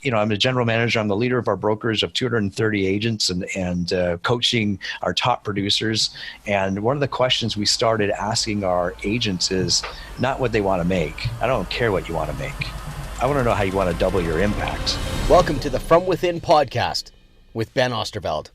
I'm the general manager. I'm the leader of our brokers of 230 agents and coaching our top producers. And one of the questions we started asking our agents is not what they want to make. I don't care what you want to make. I want to know how you want to double your impact. Welcome to the From Within podcast with Ben Osterveld.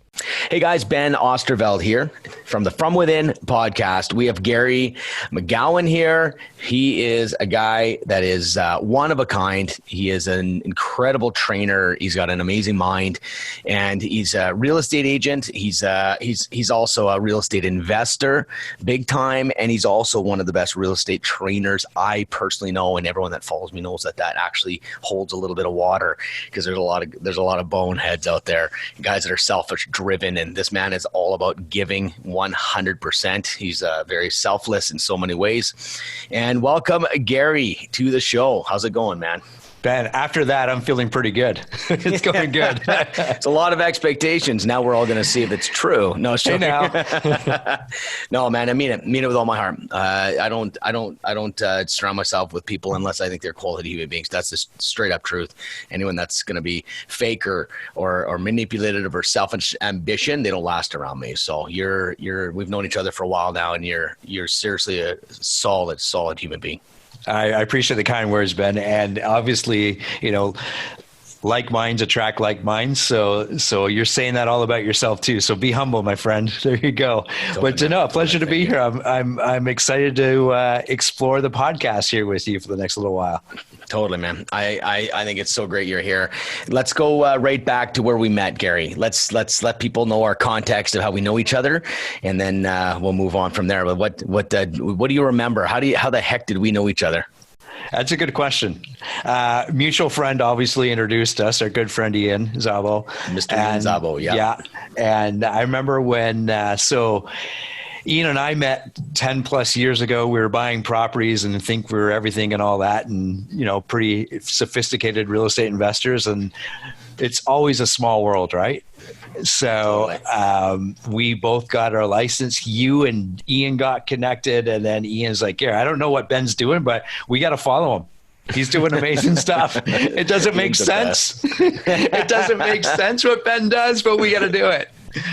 Hey guys, Ben Osterveld here from the From Within podcast. We have Gary McGowan here. He is a guy that is one of a kind. He is an incredible trainer. He's got an amazing mind, and he's a real estate agent. He's also a real estate investor, big time, and he's also one of the best real estate trainers I personally know. And everyone that follows me knows that actually holds a little bit of water, because there's a lot of boneheads out there, guys that are selfish driven, and this man is all about giving 100%. He's very selfless in so many ways. And welcome, Gary, to the show. How's it going, man? Ben, after that, I'm feeling pretty good. It's going good. It's a lot of expectations. Now we're all going to see if it's true. No, sure. Hey now. No, man, I mean it with all my heart. I don't surround myself with people unless I think they're quality human beings. That's the straight up truth. Anyone that's going to be fake or manipulative or selfish ambition, they don't last around me. So we've known each other for a while now, and you're seriously a solid human being. I appreciate the kind words, Ben. And obviously, like minds attract like minds. So you're saying that all about yourself too. So be humble, my friend. There you go. But pleasure to be here. I'm excited to explore the podcast here with you for the next little while. Totally, man. I think it's so great you're here. Let's go right back to where we met, Gary. Let's let people know our context of how we know each other, and then we'll move on from there. But what do you remember? How the heck did we know each other? That's a good question. Mutual friend obviously introduced us, our good friend Ian Zabo. Mr. Ian Zabo, yeah. Yeah. And I remember when, Ian and I met 10 plus years ago. We were buying properties and think we were everything and all that, and, pretty sophisticated real estate investors. And it's always a small world, right? So we both got our license. You and Ian got connected, and then Ian's like, "Yeah, I don't know what Ben's doing, but we got to follow him. He's doing amazing stuff. It doesn't make sense. It doesn't make sense what Ben does, but we got to do it."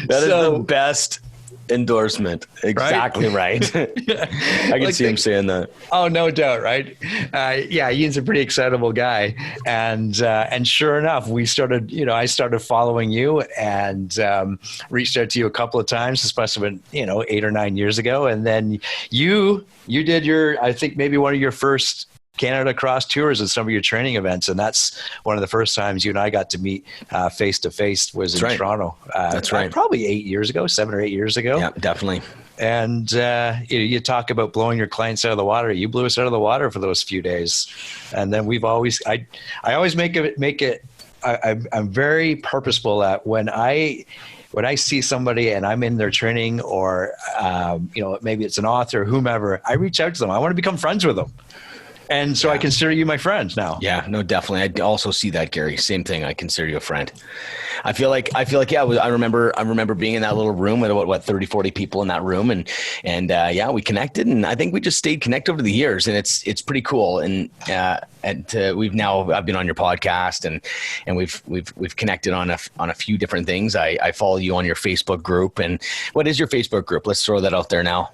That is the best endorsement. Exactly right. I can see him saying that. Oh, no doubt, right? Ian's a pretty excitable guy, and sure enough, we started. I started following you and reached out to you a couple of times. This must have been 8 or 9 years ago, and then you did I think maybe one of your first Canada Cross tours at some of your training events. And that's one of the first times you and I got to meet face to face was in Toronto. That's right. Probably 7 or 8 years ago. Yeah, definitely. And you talk about blowing your clients out of the water. You blew us out of the water for those few days. And then I always make it, I'm very purposeful that when I see somebody and I'm in their training or, maybe it's an author, whomever, I reach out to them. I want to become friends with them. And so I consider you my friend now. Yeah, no, definitely. I also see that, Gary. Same thing. I consider you a friend. I feel like, yeah, I remember being in that little room with what 30, 40 people in that room. And we connected, and I think we just stayed connected over the years, and it's pretty cool. And I've been on your podcast and we've connected on a few different things. I follow you on your Facebook group. And what is your Facebook group? Let's throw that out there now.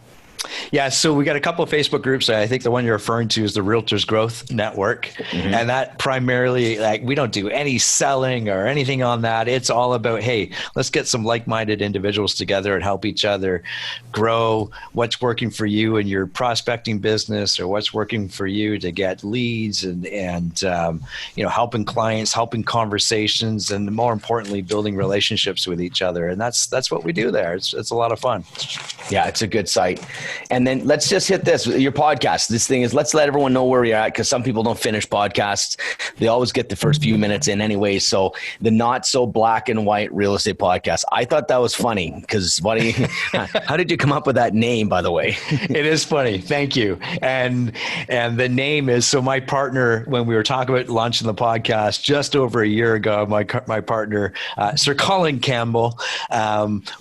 Yeah, so we got a couple of Facebook groups. I think the one you're referring to is the Realtors Growth Network. Mm-hmm. And that primarily, we don't do any selling or anything on that. It's all about, hey, let's get some like-minded individuals together and help each other grow what's working for you in your prospecting business, or what's working for you to get leads and helping clients, helping conversations, and more importantly, building relationships with each other. And that's what we do there. It's a lot of fun. Yeah, it's a good site. And then let's just hit this, your podcast. This thing is, let's let everyone know where you're at, because some people don't finish podcasts. They always get the first few minutes in anyway. So the Not So Black and White Real Estate Podcast. I thought that was funny, because how did you come up with that name, by the way? It is funny. Thank you. And the name is, so my partner, when we were talking about launching the podcast just over a year ago, my partner, Sir Colin Campbell,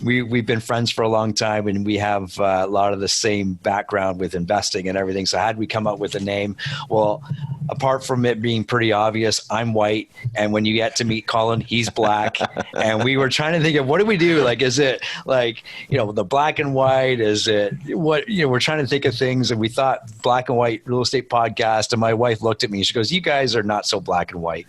we've been friends for a long time, and we have a lot of the same background with investing and everything. So how did we come up with a name? Well, apart from it being pretty obvious, I'm white. And when you get to meet Colin, he's black. And we were trying to think of, what do we do? Like, is it like, the black and white? Is it what, we're trying to think of things. And we thought black and white real estate podcast. And my wife looked at me, she goes, you guys are not so black and white.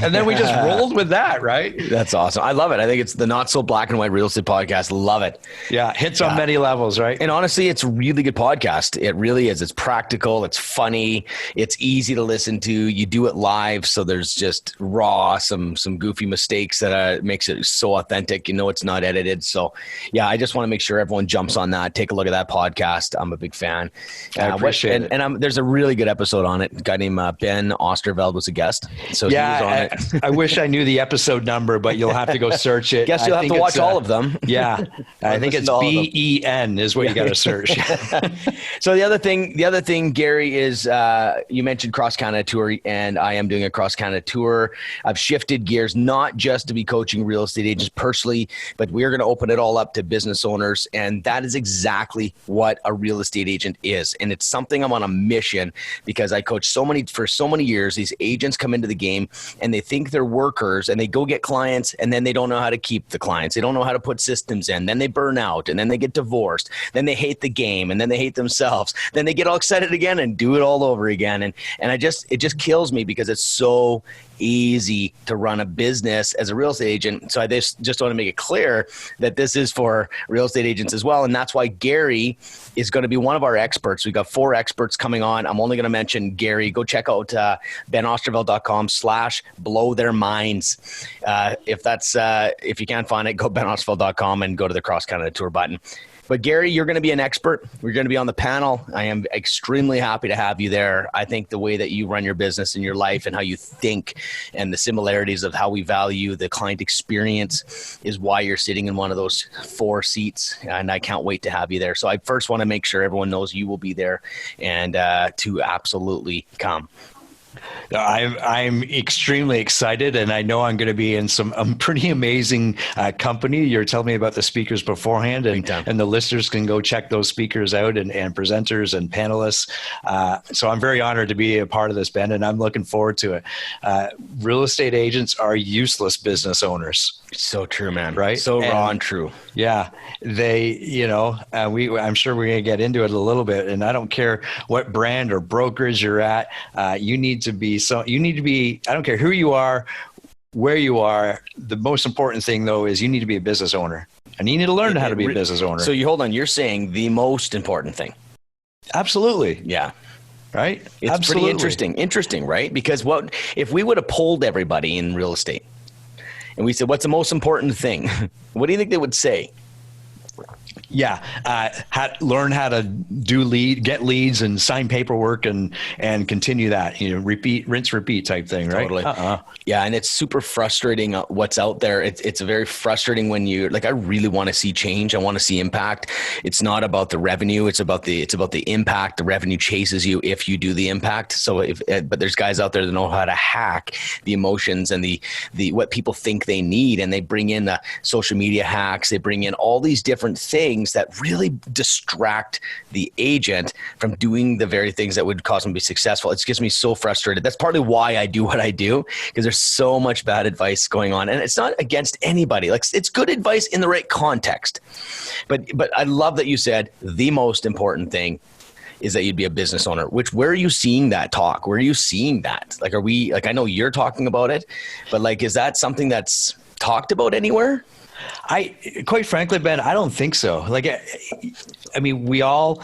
And then we just rolled with that, right? That's awesome. I love it. I think it's the Not So Black and White Real Estate Podcast. Love it. Yeah, hits on many levels, right? And honestly, it's a really good podcast. It really is. It's practical. It's funny. It's easy to listen to. You do it live, so there's just raw, some goofy mistakes that makes it so authentic. It's not edited. So, yeah, I just want to make sure everyone jumps on that. Take a look at that podcast. I'm a big fan. I appreciate it. And there's a really good episode on it. A guy named Ben Osterveld was a guest. So yeah, he was on it. I wish I knew the episode number, but you'll have to go search it. Guess you'll have to watch all of them. Yeah. I think it's BEN is what you got to search. So the other thing, Gary, is you mentioned Cross Canada Tour, and I am doing a Cross Canada Tour. I've shifted gears, not just to be coaching real estate agents personally, but we're going to open it all up to business owners. And that is exactly what a real estate agent is. And it's something I'm on a mission, because I coach for so many years. These agents come into the game and they think they're workers, and they go get clients, and then they don't know how to keep the clients. They don't know how to put systems in. Then they burn out, and then they get divorced. Then they hate the game, and then they hate themselves. Then they get all excited again and do it all over again. And it just kills me, because it's so easy to run a business as a real estate agent. So I just want to make it clear that this is for real estate agents as well. And that's why Gary is going to be one of our experts. We've got 4 experts coming on. I'm only going to mention Gary. Go check out benosterveld.com/blowtheirminds. If you can't find it, go benosterveld.com and go to the Cross Canada Tour button. But Gary, you're going to be an expert. We're going to be on the panel. I am extremely happy to have you there. I think the way that you run your business and your life and how you think, and the similarities of how we value the client experience, is why you're sitting in one of those 4 seats. And I can't wait to have you there. So I first want to make sure everyone knows you will be there, and to absolutely come. I'm extremely excited, and I know I'm going to be in some pretty amazing company. You're telling me about the speakers beforehand, and the listeners can go check those speakers out, and presenters and panelists. So I'm very honored to be a part of this, Ben, and I'm looking forward to it. Real estate agents are useless business owners. So true, man. Right? So raw and true. Yeah. They, I'm sure we're going to get into it a little bit, and I don't care what brand or brokerage you're at. You need to be, I don't care who you are, where you are. The most important thing, though, is you need to be a business owner, and you need to learn how to be a business owner. So you're saying the most important thing. Absolutely. Yeah. Right. It's Absolutely. pretty interesting, right? Because if we would have polled everybody in real estate and we said, what's the most important thing? What do you think they would say? Yeah. Learn how to get leads and sign paperwork and continue that, rinse, repeat type thing. Right. Totally. Yeah. And it's super frustrating what's out there. It's very frustrating when I really want to see change. I want to see impact. It's not about the revenue. It's about the impact. The revenue chases you if you do the impact. So but there's guys out there that know how to hack the emotions and the what people think they need. And they bring in the social media hacks. They bring in all these different things that really distract the agent from doing the very things that would cause them to be successful. It gets me so frustrated. That's partly why I do what I do, because there's so much bad advice going on, and it's not against anybody. It's good advice in the right context. But I love that you said the most important thing is that you'd be a business owner. Where are you seeing that talk? Where are you seeing that? I know you're talking about it, but is that something that's talked about anywhere? Quite frankly, Ben, I don't think so. We all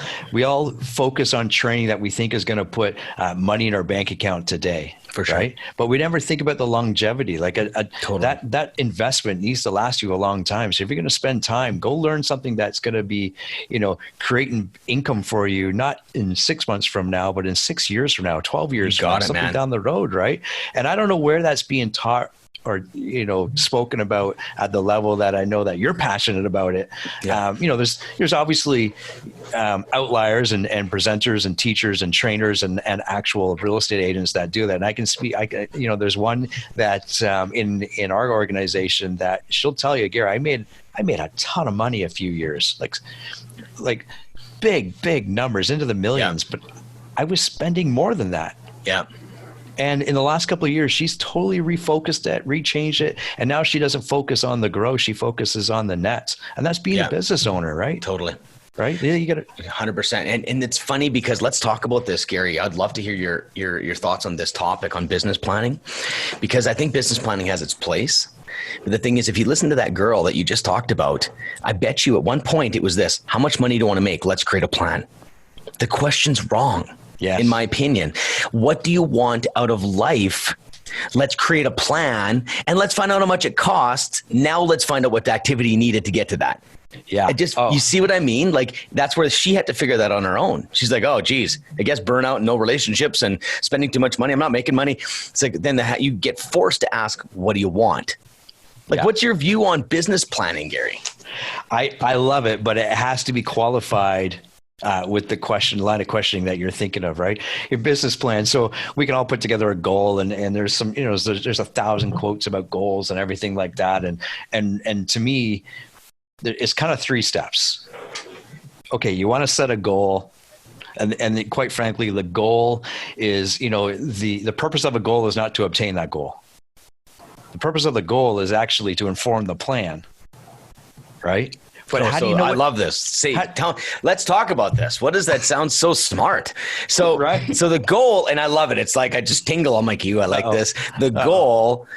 focus on training that we think is going to put money in our bank account today. For sure. Right? But we never think about the longevity. Totally. That investment needs to last you a long time. So if you're going to spend time, go learn something that's going to be, creating income for you, not in 6 months from now, but in 6 years from now, 12 years from now, something down the road. Right. And I don't know where that's being taught or, spoken about at the level that I know that you're passionate about it. Yeah. There's obviously outliers and presenters and teachers and trainers and actual real estate agents that do that. And I can speak, there's one that in our organization that she'll tell you, Gary, I made a ton of money a few years. big numbers into the millions, but I was spending more than that. Yeah. And in the last couple of years, she's totally refocused it, rechanged it. And now she doesn't focus on the growth. She focuses on the nets. And that's being a business owner, right? Totally. Right? Yeah, you got it. 100%. And it's funny because let's talk about this, Gary. I'd love to hear your thoughts on this topic on business planning, because I think business planning has its place. But the thing is, if you listen to that girl that you just talked about, I bet you at one point it was this: how much money do you want to make? Let's create a plan. The question's wrong. Yes. In my opinion. What do you want out of life? Let's create a plan and let's find out how much it costs. Now let's find out what the activity needed to get to that. Yeah. You see what I mean? Like, that's where she had to figure that on her own. She's like, oh, geez, I guess burnout, no relationships, and spending too much money. I'm not making money. It's like, then you get forced to ask, what do you want? Like, what's your view on business planning, Gary? I love it, but it has to be qualified with the line of questioning that you're thinking of, right? Your business plan. So we can all put together a goal, and there's some, there's 1,000 quotes about goals and everything like that. And to me, it's kind of 3 steps. Okay. You want to set a goal. And quite frankly, the goal is, the purpose of a goal is not to obtain that goal. The purpose of the goal is actually to inform the plan, right? But how do you know? I love this. Let's talk about this. What does that sound so smart? So, so the goal, and I love it. It's like I just tingle on my cue. I like this. The goal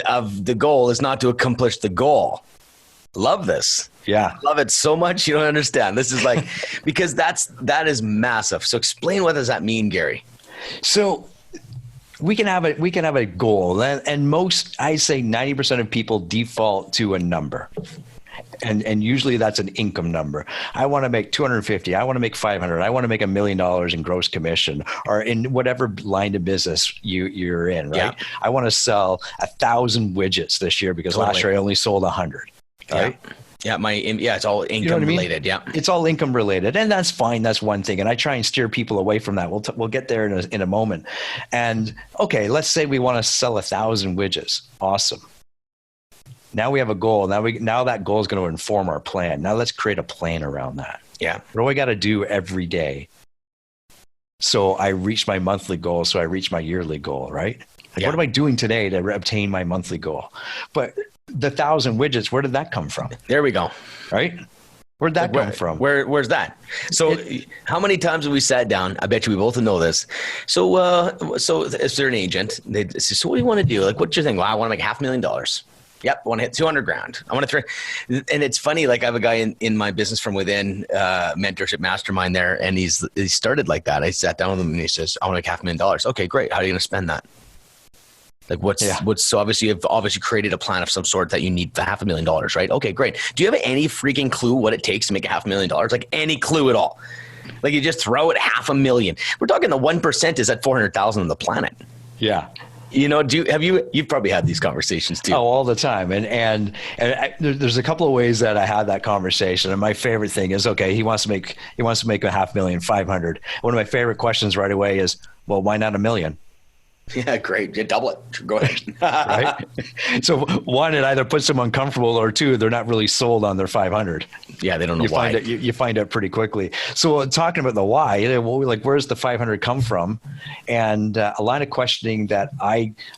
of the goal is not to accomplish the goal. Love this. Yeah, love it so much. You don't understand. This is like because that is massive. So explain, what does that mean, Gary? So we can have a goal, and most, I say 90% of people default to a number. And usually that's an income number. I want to make 250. I want to make 500. I want to make $1 million in gross commission, or in whatever line of business you're in, right? Yeah. I want to sell 1,000 widgets this year because last year I only sold 100. Right? Yeah. It's all income related. Yeah. It's all income related, and that's fine. That's one thing. And I try and steer people away from that. We'll get there in a moment. And okay, let's say we want to sell 1,000 widgets. Awesome. Now we have a goal. Now that goal is going to inform our plan. Now let's create a plan around that. Yeah. What do I got to do every day? So I reach my monthly goal. So I reach my yearly goal, right? Like, what am I doing today to obtain my monthly goal? But the 1,000 widgets, where did that come from? There we go. Right? Where'd that come from? Where's that? So how many times have we sat down? I bet you we both know this. So if they're an agent, they say, so what do you want to do? Like, what's your thing? Well, I want to make $500,000. Yep. I want to hit 200,000. I want to and it's funny. Like, I have a guy in my business from within mentorship mastermind there. And he started like that. I sat down with him and he says, I want to make $500,000. Okay, great. How are you going to spend that? Like, so obviously you've created a plan of some sort that you need $500,000, right? Okay, great. Do you have any freaking clue what it takes to make $500,000? Like, any clue at all? Like, you just throw it $500,000. We're talking the 1% is at 400,000 on the planet. Yeah. You've probably had these conversations too. Oh, all the time. And there's a couple of ways that I had that conversation. And my favorite thing is, okay, he wants to make $500,000, 500. One of my favorite questions right away is, well, why not $1 million? Yeah, great. You double it. Go ahead. Right. So one, it either puts them uncomfortable, or two, they're not really sold on their 500. Yeah, they don't know why. You find out pretty quickly. So talking about the why, like, where's the 500 come from? And a line of questioning that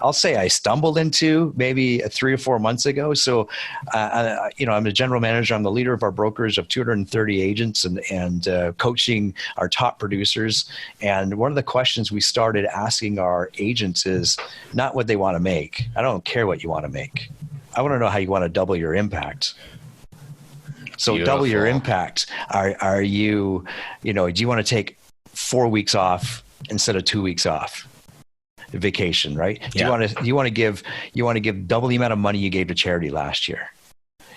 I'll say I stumbled into maybe 3 or 4 months ago. So, I'm the general manager. I'm the leader of our brokers of 230 agents and coaching our top producers. And one of the questions we started asking our agents is not what they want to make. I don't care what you want to make. I want to know how you want to double your impact. So Beautiful. Double your impact. Are you, do you want to take 4 weeks off instead of 2 weeks off? Vacation, right? Yeah. You want to give double the amount of money you gave to charity last year.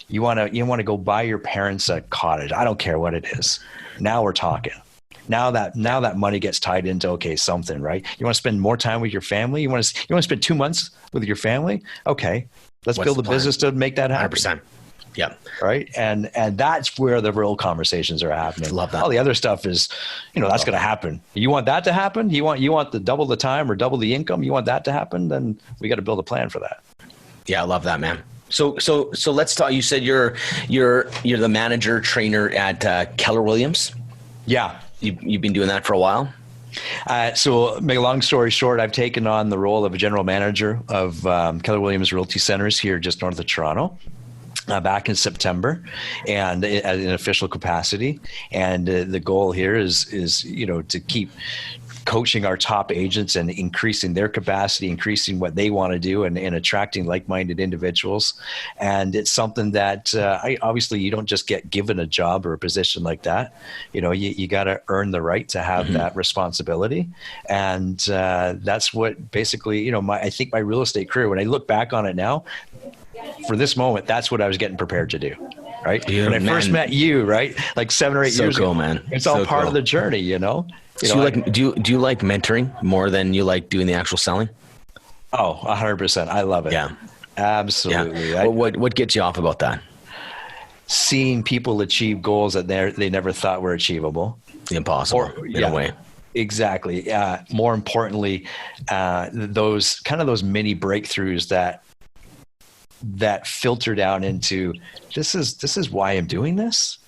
You want to go buy your parents a cottage. I don't care what it is. Now we're talking. Now that money gets tied into, something, right? You want to spend more time with your family? You want to spend 2 months with your family? Okay. Let's build a business to make that happen. 100%. Yeah. Right. And that's where the real conversations are happening. Love that. All the other stuff is, that's going to happen. You want that to happen? You want the double the time or double the income? You want that to happen? Then we got to build a plan for that. Yeah. I love that, man. So let's talk. You said you're the manager trainer at Keller Williams. Yeah. You've been doing that for a while? So make a long story short, I've taken on the role of a general manager of Keller Williams Realty Centres here just north of Toronto. Back in September, and at an official capacity. And the goal here is to keep coaching our top agents and increasing their capacity, increasing what they want to do, and attracting like-minded individuals. And it's something that obviously you don't just get given a job or a position like that. You got to earn the right to have that responsibility. And that's what basically, I think my real estate career, when I look back on it now, for this moment, that's what I was getting prepared to do. Right. When I first met you, right, like 7 or 8 years ago, man. It's all part of the journey, So do you like mentoring more than you like doing the actual selling? Oh, 100%. I love it. Yeah, absolutely. Yeah. What gets you off about that? Seeing people achieve goals that they never thought were achievable. Impossible in a way. Exactly. More importantly, those mini breakthroughs that filter down into this is why I'm doing this,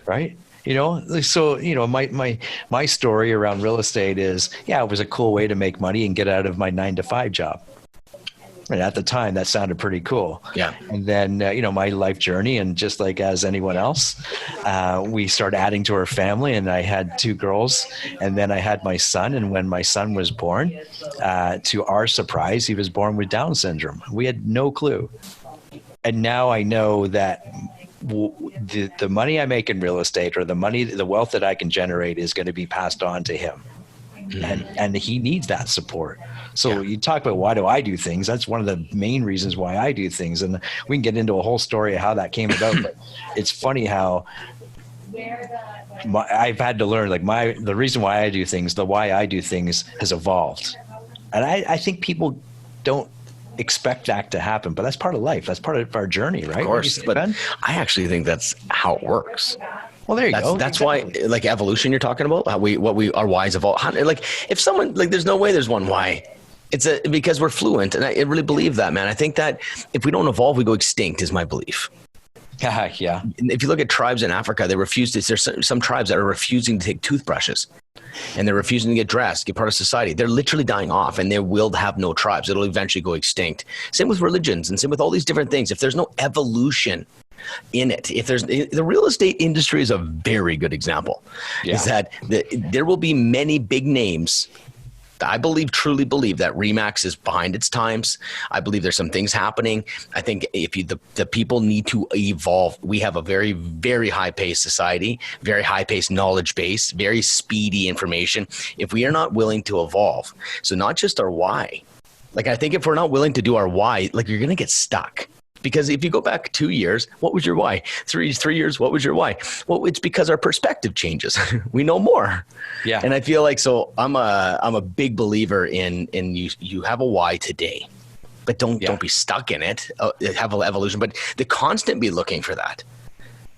right? So my story around real estate is, it was a cool way to make money and get out of my 9-to-5 job. And at the time, that sounded pretty cool. Yeah. And then, my life journey, and just like as anyone else, we started adding to our family, and I had 2 girls, and then I had my son. And when my son was born, to our surprise, he was born with Down syndrome. We had no clue. And now I know that the money I make in real estate, or the wealth that I can generate, is going to be passed on to him. And he needs that support. So you talk about, why do I do things? That's one of the main reasons why I do things. And we can get into a whole story of how that came about. But it's funny how I've had to learn, the reason why I do things, the why I do things has evolved. And I think people don't expect that to happen, but that's part of life. That's part of our journey, right? Of course. But Ben? I actually think that's how it works. Well, there you go. That's exactly why, evolution you're talking about, our whys evolve. If someone, there's no way there's one why. It's because we're fluent. And I really believe that, man. I think that if we don't evolve, we go extinct, is my belief. Yeah. If you look at tribes in Africa, there's some tribes that are refusing to take toothbrushes, and they're refusing to get dressed, get part of society. They're literally dying off, and they will have no tribes. It'll eventually go extinct. Same with religions, and same with all these different things. If there's no evolution in it, the real estate industry is a very good example. Is that there will be many big names. I truly believe that RE/MAX is behind its times. I believe there's some things happening. I think the people need to evolve. We have a very, very high-paced society, very high-paced knowledge base, very speedy information. If we are not willing to evolve, so not just our why. I think if we're not willing to do our why, you're going to get stuck. Because if you go back 2 years, what was your why? 3 years, what was your why? Well, it's because our perspective changes. We know more. Yeah. And I feel so I'm a big believer in you have a why today, but don't be stuck in it. Have an evolution, but the constant be looking for that.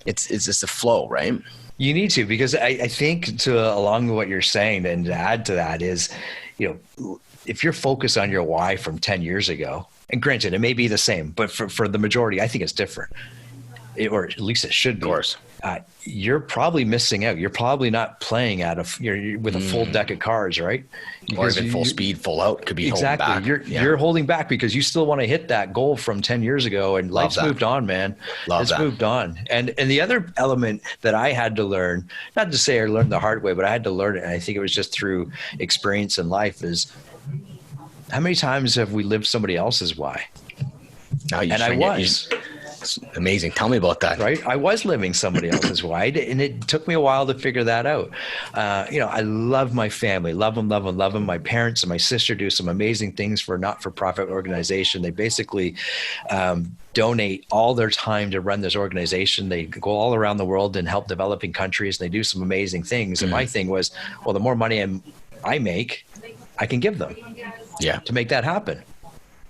It's just a flow, right? You need to, because I think along with what you're saying, and to add to that is, if you're focused on your why from 10 years ago, and granted, it may be the same, but for the majority, I think it's different, or at least it should be. Of course. You're probably missing out. You're probably not playing with a full deck of cards, right? Or even full speed, full out could be exactly. Holding back. You're holding back because you still want to hit that goal from 10 years ago, and life's moved on, man. It's moved on. And the other element that I had to learn, not to say I learned the hard way, but I had to learn it, and I think it was just through experience in life, is how many times have we lived somebody else's why? It's amazing. Tell me about that. Right. I was living somebody else's why, and it took me a while to figure that out. I love my family, love them. My parents and my sister do some amazing things for a not-for-profit organization. They basically donate all their time to run this organization. They go all around the world and help developing countries. They do some amazing things. And my thing was, well, the more money I make, I can give them. Yeah. To make that happen.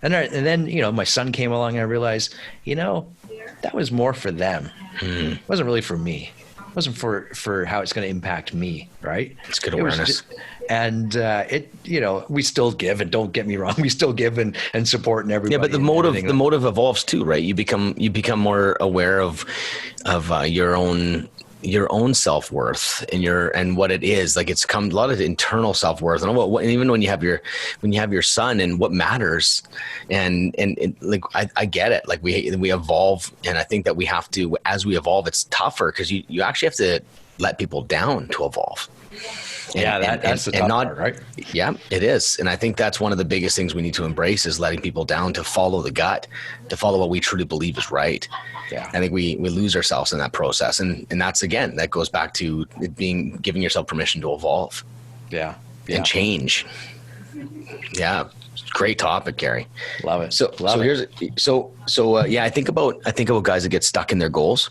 And then, my son came along, and I realized, that was more for them. It wasn't really for me. It wasn't for how it's going to impact me. Right. It's good awareness. We still give, and don't get me wrong, we still give and support and everybody. Yeah. But the motive evolves too, right? You become more aware of your own your own self-worth and what it is. Like it's come a lot of internal self-worth, and even when you have your son and what matters, and like I get it. Like we evolve, and I think that we have to, as we evolve, it's tougher because you actually have to let people down to evolve. That's the tough part, right? Yeah, it is. And I think that's one of the biggest things we need to embrace is letting people down, to follow the gut, to follow what we truly believe is right. Yeah. I think we lose ourselves in that process. And that's, again, that goes back to it giving yourself permission to evolve. Yeah. And change. Yeah. Great topic, Gary. Love it. I think about guys that get stuck in their goals,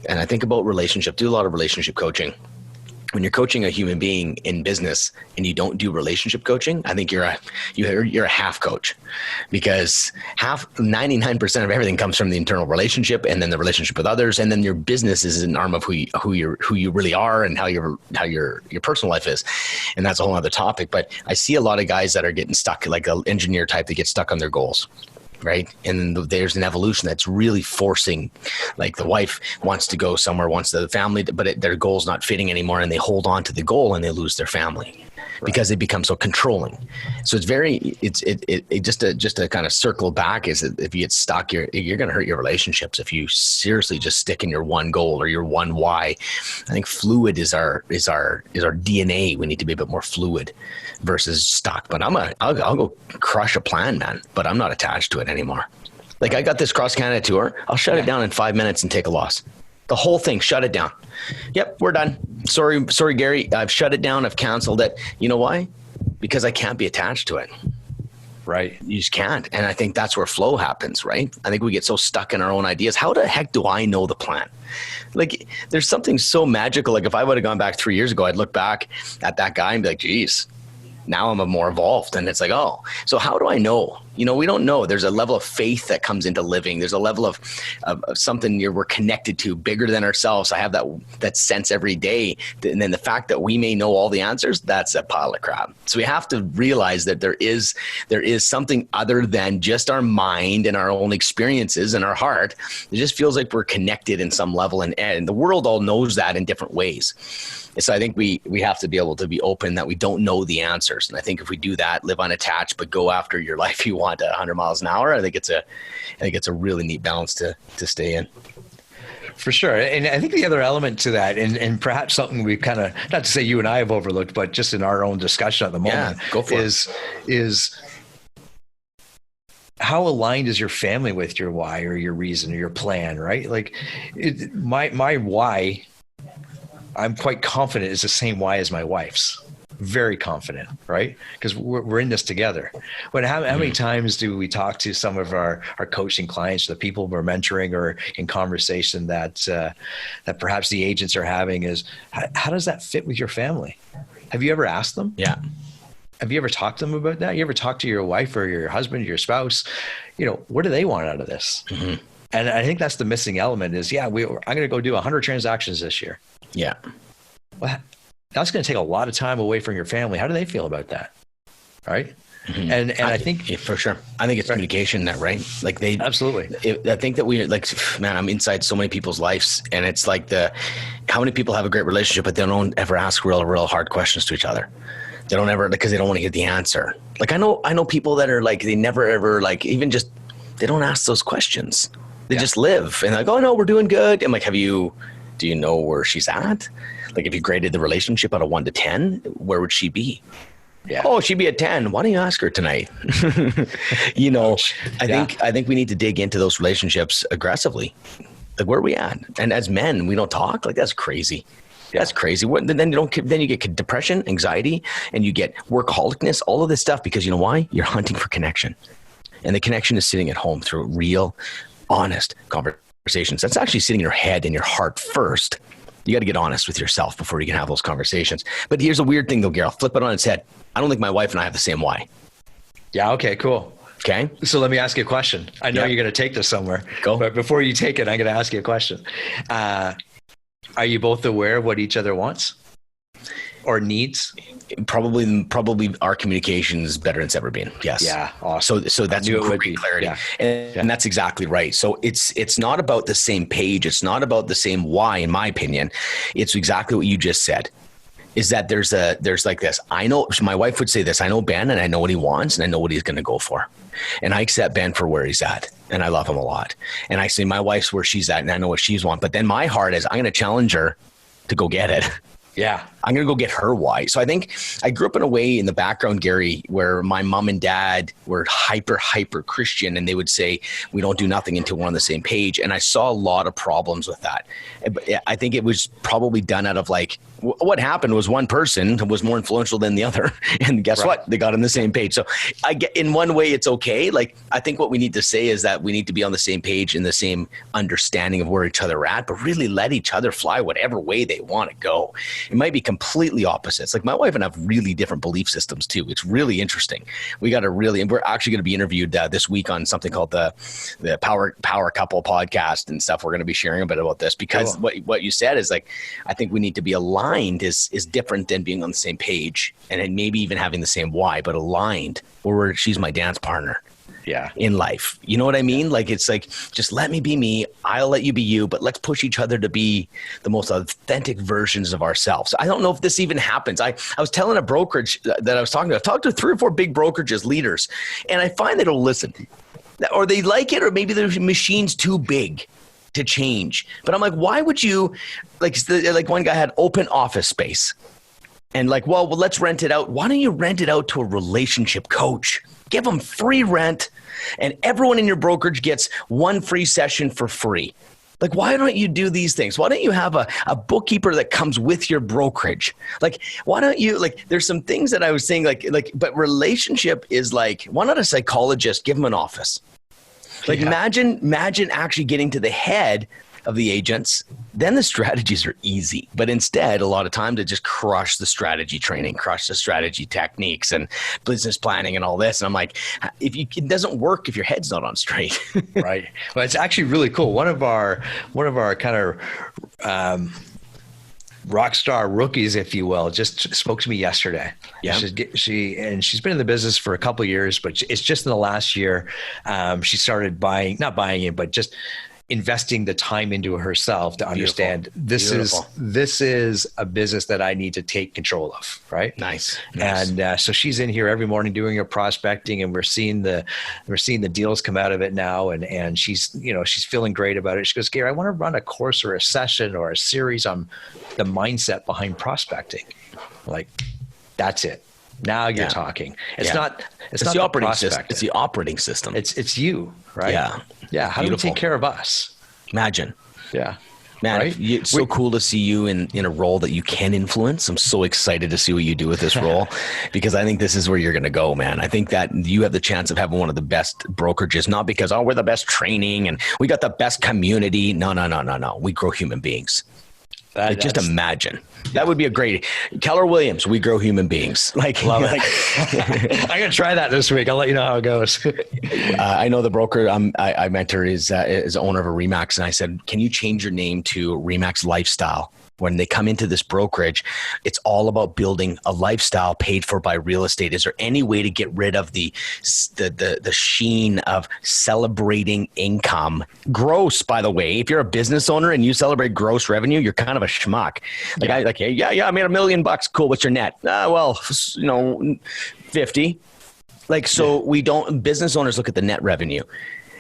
and I think about relationship, do a lot of relationship coaching. When you're coaching a human being in business and you don't do relationship coaching, I think you're a half coach, because 99% of everything comes from the internal relationship, and then the relationship with others, and then your business is an arm of who you really are and how your personal life is, and that's a whole other topic. But I see a lot of guys that are getting stuck, like an engineer type, that get stuck on their goals. Right. And there's an evolution that's really forcing, like the wife wants to go somewhere, wants the family, but their goal's not fitting anymore, and they hold on to the goal and they lose their family because they become so controlling. So it's just to kind of circle back, is that if you get stuck, you're going to hurt your relationships if you seriously just stick in your one goal or your one why. I think fluid is our DNA. We need to be a bit more fluid versus stuck. But I'll go crush a plan, man, but I'm not attached to it anymore. Like I got this cross Canada tour. I'll shut it down in 5 minutes and take a loss. The whole thing, shut it down. Yep, we're done. Sorry, Gary. I've shut it down. I've canceled it. You know why? Because I can't be attached to it. Right. You just can't. And I think that's where flow happens, right? I think we get so stuck in our own ideas. How the heck do I know the plan? Like there's something so magical. Like if I would have gone back 3 years ago, I'd look back at that guy and be like, geez, now I'm more evolved. And it's like, oh, so how do I know? We don't know. There's a level of faith that comes into living. There's a level of something we're connected to bigger than ourselves. I have that sense every day. And then the fact that we may know all the answers, that's a pile of crap. So we have to realize that there is something other than just our mind and our own experiences and our heart. It just feels like we're connected in some level, and the world all knows that in different ways. So I think we have to be able to be open that we don't know the answers. And I think if we do that, live unattached, but go after your life you want at 100 miles an hour, I think it's a really neat balance to stay in. For sure. And I think the other element to that, and perhaps something we kind of, not to say you and I have overlooked, but just in our own discussion at the moment, is how aligned is your family with your why or your reason or your plan, right? Like my why, I'm quite confident is the same why as my wife's. Very confident, right? Because we're in this together. But how many times do we talk to some of our coaching clients, the people we're mentoring, or in conversation that perhaps the agents are having, is how does that fit with your family? Have you ever asked them? Yeah. Have you ever talked to them about that? You ever talk to your wife or your husband, your spouse? What do they want out of this? Mm-hmm. And I think that's the missing element is, I'm going to go do 100 transactions this year. Yeah. Well, that's going to take a lot of time away from your family. How do they feel about that? Right. Mm-hmm. And I think for sure, I think it's communication that, right? Like they absolutely, I think that man, I'm inside so many people's lives, and it's like how many people have a great relationship, but they don't ever ask real hard questions to each other. They don't ever, because they don't want to get the answer. Like I know people that are like, they never ever even just, they don't ask those questions. They just live and like, oh no, we're doing good. I'm like, do you know where she's at? Like if you graded the relationship out of 1 to 10, where would she be? Yeah. Oh, she'd be a 10. Why don't you ask her tonight? I think we need to dig into those relationships aggressively. Like where are we at? And as men, we don't talk. Like that's crazy. Yeah. That's crazy. Then you get depression, anxiety, and you get workaholicness, all of this stuff, because you know why? You're hunting for connection. And the connection is sitting at home through real, honest conversations. That's actually sitting in your head and your heart first. You got to get honest with yourself before you can have those conversations. But here's a weird thing though, Gary. I'll flip it on its head. I don't think my wife and I have the same why. Yeah. Okay, cool. Okay. So let me ask you a question. I know you're going to take this somewhere. Go. But before you take it, I'm going to ask you a question. Are you both aware of what each other wants? or needs? Probably our communication is better than it's ever been. Yes. Yeah. Awesome. So that's great clarity. Yeah. And that's exactly right. So it's not about the same page. It's not about the same why, in my opinion. It's exactly what you just said. Is that there's like this. I know my wife would say this. I know Ben and I know what he wants and I know what he's going to go for. And I accept Ben for where he's at. And I love him a lot. And I say my wife's where she's at and I know what she's want. But then my heart is I'm going to challenge her to go get it. Yeah. I'm going to go get her why. So I think I grew up in a way in the background, Gary, where my mom and dad were hyper Christian, and they would say, we don't do nothing until we're on the same page. And I saw a lot of problems with that. I think it was probably done out of like, what happened was one person was more influential than the other. And guess what? They got on the same page. So I get, in one way, it's okay. Like, I think what we need to say is that we need to be on the same page and the same understanding of where each other are at, but really let each other fly whatever way they want to go. It might be completely opposites. Like my wife and I have really different belief systems too. It's really interesting. We got and we're actually going to be interviewed this week on something called the Power Couple podcast and stuff. We're going to be sharing a bit about this because what you said is like, I think we need to be aligned is different than being on the same page and then maybe even having the same why, but aligned or she's my dance partner. Yeah. In life. You know what I mean? Like, it's like, just let me be me. I'll let you be you, but let's push each other to be the most authentic versions of ourselves. I don't know if this even happens. I was telling a brokerage that I was talking to, I've talked to 3 or 4 big brokerages leaders, and I find they don't listen or they like it, or maybe the machine's too big to change. But I'm like, why would you like one guy had open office space and like, well, let's rent it out. Why don't you rent it out to a relationship coach? Give them free rent and everyone in your brokerage gets 1 free session for free. Like, why don't you do these things? Why don't you have a bookkeeper that comes with your brokerage? Like, why don't you, like, there's some things that I was saying, but relationship is like, why not a psychologist? Give them an office. Like, imagine actually getting to the head of the agents, then the strategies are easy. But instead, a lot of times they just crush the strategy training, crush the strategy techniques and business planning and all this. And I'm like, it doesn't work if your head's not on straight. Right. Well, it's actually really cool. One of our kind of rock star rookies, if you will, just spoke to me yesterday. Yeah. She's been in the business for a couple of years, but it's just in the last year, she started not buying it, but just investing the time into herself to understand this is a business that I need to take control of. Right. Nice. And so she's in here every morning doing her prospecting, and we're seeing the deals come out of it now. And she's feeling great about it. She goes, Gary, I want to run a course or a session or a series on the mindset behind prospecting. Like, that's it. Now you're talking. It's not the operating system. It's the operating system. It's you, right? Yeah. Yeah. How do we take care of us? Imagine. Yeah. Man, right? It's so cool to see you in a role that you can influence. I'm so excited to see what you do with this role because I think this is where you're going to go, man. I think that you have the chance of having one of the best brokerages, not because, we're the best training and we got the best community. No. We grow human beings. Just imagine. That would be a great Keller Williams. We grow human beings. Like, love it. I'm gonna try that this week. I'll let you know how it goes. I know the broker I mentor is owner of a Remax, and I said, "Can you change your name to Remax Lifestyle?" When they come into this brokerage, it's all about building a lifestyle paid for by real estate. Is there any way to get rid of the sheen of celebrating income? Gross, by the way. If you're a business owner and you celebrate gross revenue, you're kind of a schmuck. Like, I made $1 million. Cool. What's your net? 50. Like, so we don't, business owners look at the net revenue.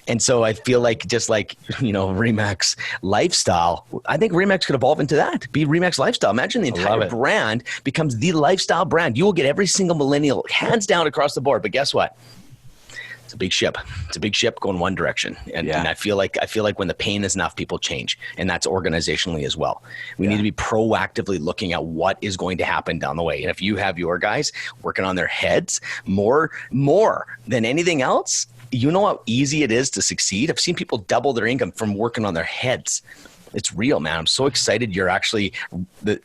And so I feel like just like, Remax Lifestyle, I think Remax could evolve into that. Be Remax Lifestyle. Imagine the entire brand becomes the lifestyle brand. You will get every single millennial hands down across the board. But guess what? It's a big ship. It's a big ship going one direction. And I feel like when the pain is enough, people change. And that's organizationally as well. We need to be proactively looking at what is going to happen down the way. And if you have your guys working on their heads more than anything else, you know how easy it is to succeed? I've seen people double their income from working on their heads. It's real, man. I'm so excited you're actually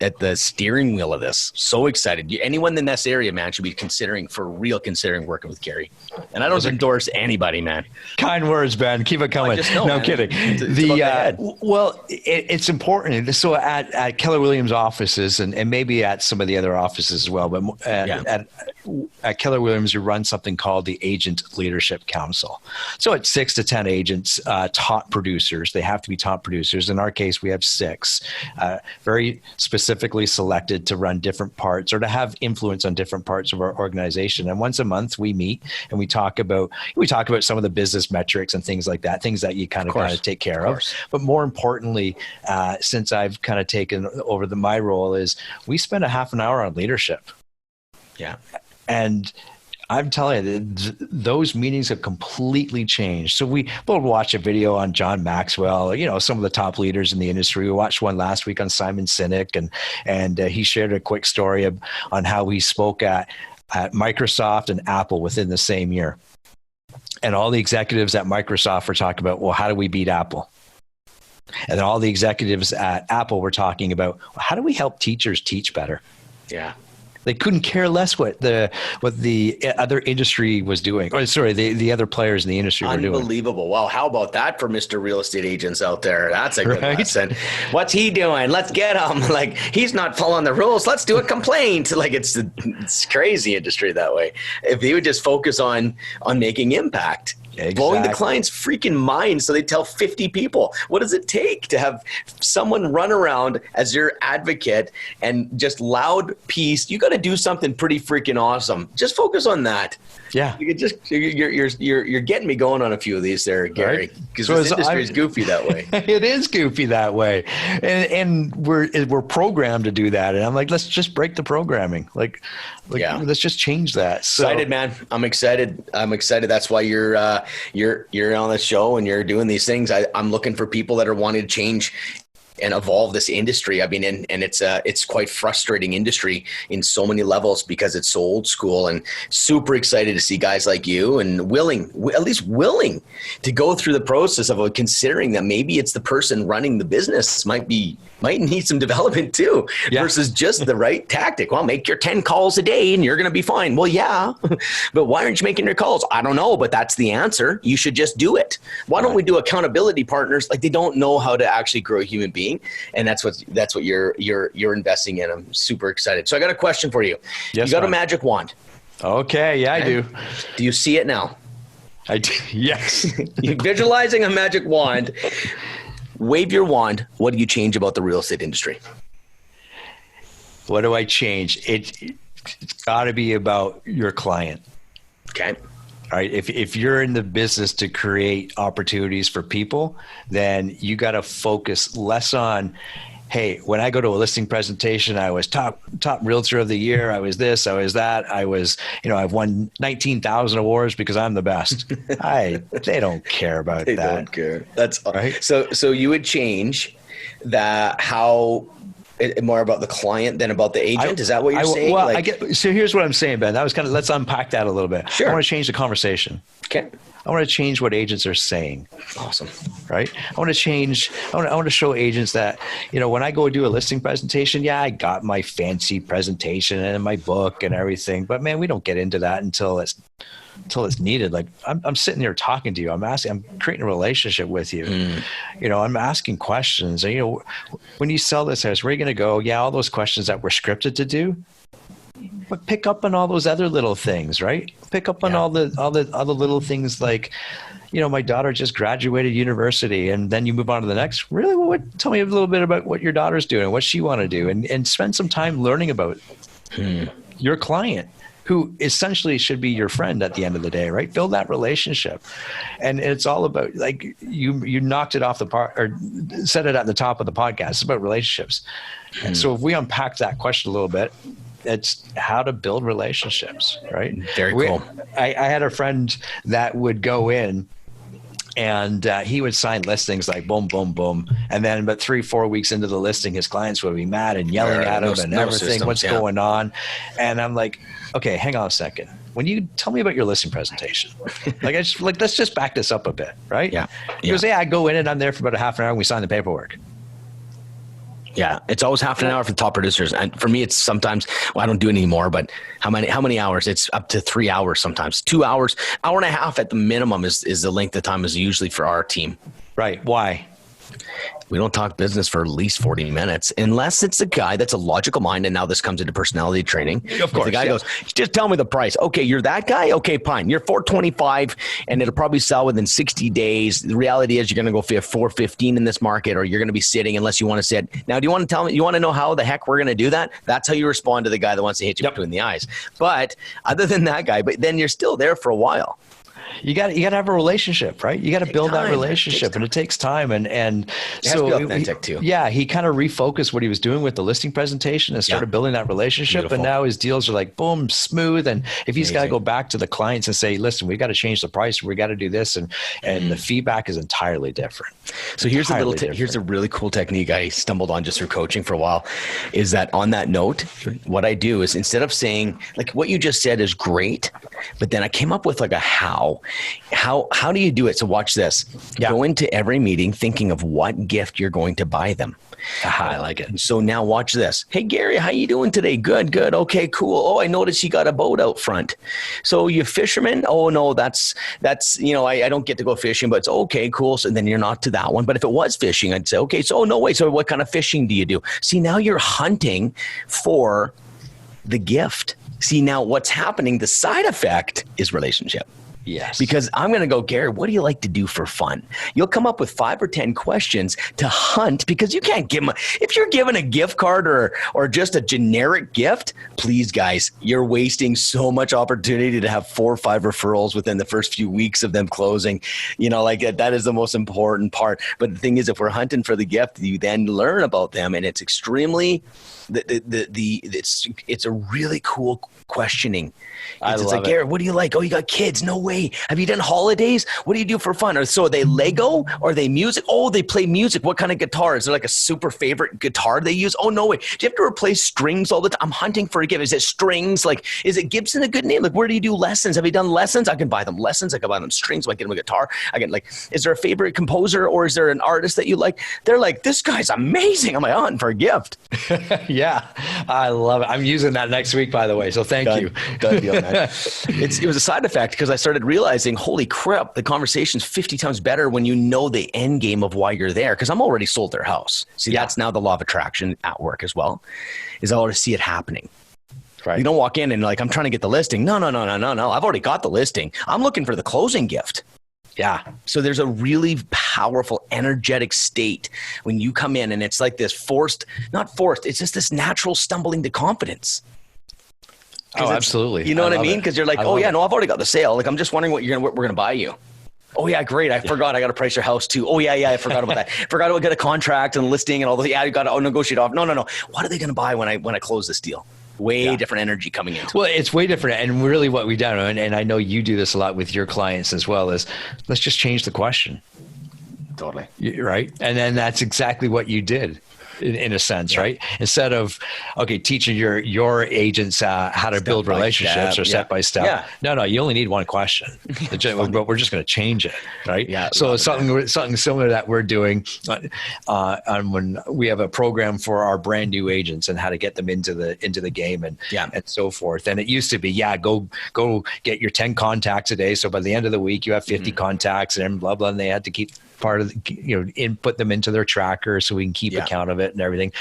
at the steering wheel of this. So excited. Anyone in this area, man, should be considering working with Gary. And I don't endorse anybody, man. Kind words, Ben. Keep it coming. No, I'm kidding. It's important. So at Keller Williams offices and maybe at some of the other offices as well, but at Keller Williams, you run something called the Agent Leadership Council. So it's 6 to 10 agents, top producers. They have to be top producers. In our case, we have 6, very specifically selected to run different parts or to have influence on different parts of our organization. And once a month we meet and we talk about some of the business metrics and things like that, things that you kind of take care of. But more importantly, since I've kind of taken over my role, is we spend a half an hour on leadership. Yeah. And I'm telling you, those meetings have completely changed. So we'll watch a video on John Maxwell, some of the top leaders in the industry. We watched one last week on Simon Sinek, and he shared a quick story on how he spoke at Microsoft and Apple within the same year. And all the executives at Microsoft were talking about, well, how do we beat Apple? And then all the executives at Apple were talking about, well, how do we help teachers teach better? Yeah. They couldn't care less what the other industry was doing. Or sorry, the other players in the industry were doing. Unbelievable. Wow. How about that for Mr. Real Estate Agents out there? That's a good lesson. What's he doing? Let's get him. Like, he's not following the rules. Let's do a complaint. Like, it's crazy industry that way. If he would just focus on making impact. Exactly. Blowing the client's freaking mind so they tell 50 people. What does it take to have someone run around as your advocate and just loud piece? You got to do something pretty freaking awesome. Just focus on that. Yeah. You're getting me going on a few of these there, Gary, because this industry is goofy that way. It is goofy that way. And we're programmed to do that. And I'm like, let's just break the programming. Let's just change that. Excited, man. I'm excited. That's why you're on the show and you're doing these things. I'm looking for people that are wanting to change and evolve this industry. I mean, and it's quite frustrating industry in so many levels because it's so old school, and super excited to see guys like you and at least willing to go through the process of considering that maybe it's the person running the business might need some development too, versus just the right tactic. Well, make your 10 calls a day and you're going to be fine. Well, yeah, but why aren't you making your calls? I don't know, but that's the answer. You should just do it. Why don't we do accountability partners? Like, they don't know how to actually grow a human being. And that's what you're investing in. I'm super excited. So I got a question for you. Yes, you got a magic wand. Okay. Yeah, I do. Do you see it now? I do. Yes. You're visualizing a magic wand. Wave your wand. What do you change about the real estate industry? What do I change? It's got to be about your client. Okay. All right. If you're in the business to create opportunities for people, then you got to focus less on, hey, when I go to a listing presentation, I was top realtor of the year. I was this, I was that. I was, I've won 19,000 awards because I'm the best. They don't care about that. They don't care. That's right. So you would change how more about the client than about the agent? Is that what you're saying? Well, so here's what I'm saying, Ben. That was let's unpack that a little bit. Sure. I want to change the conversation. Okay. I want to change what agents are saying. Awesome. Right. I want to show agents that, when I go do a listing presentation, I got my fancy presentation and my book and everything, but man, we don't get into that until it's needed. Like, I'm sitting there talking to you. I'm creating a relationship with you. I'm asking questions. And, when you sell this house, where are you going to go? Yeah. All those questions that we're scripted to do, but pick up on all those other little things, right? Pick up on all the little things like, my daughter just graduated university, and then you move on to the next. Really, tell me a little bit about what your daughter's doing, what she want to do, and spend some time learning about your client, who essentially should be your friend at the end of the day, right? Build that relationship. And it's all about, like, you knocked it off the park, or said it at the top of the podcast. It's about relationships. And so if we unpack that question a little bit, it's how to build relationships, right? Very cool. I had a friend that would go in and he would sign listings like boom, boom, boom. And then about 3-4 weeks into the listing, his clients would be mad and yelling at him and everything. Systems, what's going on? And I'm like, okay, hang on a second. When you tell me about your listing presentation, let's just back this up a bit, right? Yeah. He goes, I go in and I'm there for about a half an hour and we sign the paperwork. Yeah, it's always half an hour for the top producers, and for me, it's sometimes I don't do it anymore. But how many hours? It's up to 3 hours sometimes, 2 hours, hour and a half at the minimum is the length of time is usually for our team. Right? Why? We don't talk business for at least 40 minutes unless it's a guy that's a logical mind. And now this comes into personality training. Of course. If the guy goes, just tell me the price. Okay, you're that guy? Okay, fine. You're 425 and it'll probably sell within 60 days. The reality is you're going to go for 415 in this market, or you're going to be sitting unless you want to sit. Now, do you want to tell me, you want to know how the heck we're going to do that? That's how you respond to the guy that wants to hit you between the eyes. But other than that guy, but then you're still there for a while. You got to have a relationship, right? You got to build that relationship, and it takes time. And so authentic too. Yeah, he kind of refocused what he was doing with the listing presentation and started building that relationship. Beautiful. And now his deals are like boom, smooth. And if he's got to go back to the clients and say, "Listen, we got to change the price. We got to do this," and the feedback is entirely different. So here's here's a really cool technique I stumbled on just through coaching for a while. Is that on that note, what I do is instead of saying like what you just said is great, but then I came up with like a how. How do you do it? So watch this. Go into every meeting thinking of what gift you're going to buy them. I like it. So now watch this. Hey, Gary, how you doing today? Good. Okay, cool. Oh, I noticed you got a boat out front. So you fisherman? Oh, no, that's I don't get to go fishing, but it's okay, cool. So then you're not to that one. But if it was fishing, I'd say, okay, so no way. So what kind of fishing do you do? See, now you're hunting for the gift. See, now what's happening, the side effect is relationship. Yes. Because I'm going to go, Gary, what do you like to do for fun? You'll come up with 5 or 10 questions to hunt, because you can't give them. If you're given a gift card or just a generic gift, please, guys, you're wasting so much opportunity to have 4 or 5 referrals within the first few weeks of them closing. That is the most important part. But the thing is, if we're hunting for the gift, you then learn about them, and it's extremely it's a really cool questioning. It's like, Gary, what do you like? Oh, you got kids? No way. Have you done holidays? What do you do for fun? Or so are they Lego? Or are they music? Oh, they play music. What kind of guitar? Is there like a super favorite guitar they use? Oh, no way. Do you have to replace strings all the time? I'm hunting for a gift. Is it strings? Like, is it Gibson a good name? Like, where do you do lessons? Have you done lessons? I can buy them lessons. I can buy them strings. I can get them a guitar. I can is there a favorite composer, or is there an artist that you like? They're like, this guy's amazing. I'm like, hunting for a gift. Yeah, I love it. I'm using that next week, by the way. So thank you. Done deal, man. It was a side effect because I started realizing, holy crap, the conversation's 50 times better when you know the end game of why you're there. Because I'm already sold their house. See, that's now the law of attraction at work as well, is I already see it happening. Right. You don't walk in and like, I'm trying to get the listing. No. I've already got the listing. I'm looking for the closing gift. Yeah. So there's a really powerful, energetic state when you come in, and it's like this not forced. It's just this natural stumbling to confidence. Oh, absolutely. You know what I mean? Because you're like, I've already got the sale. Like, I'm just wondering what we're going to buy you. Oh yeah, great. I forgot I got to price your house too. Oh yeah, I forgot about that. Forgot to get a contract and listing and all the. Yeah, you got to negotiate off. No. What are they going to buy when I close this deal? Way different energy coming into it. Well, it's way different. And really what we've done, and I know you do this a lot with your clients as well, is let's just change the question. Totally. Right. And then that's exactly what you did. In a sense, right? Instead of, teaching your agents how to build relationships or step by step. Yeah. No, you only need one question, but we're just going to change it, right? Yeah. So something similar that we're doing when we have a program for our brand new agents and how to get them into the game and so forth. And it used to be, go get your 10 contacts a day. So by the end of the week, you have 50 contacts and blah, blah, and they had to keep part of input them into their tracker so we can keep account of it and everything.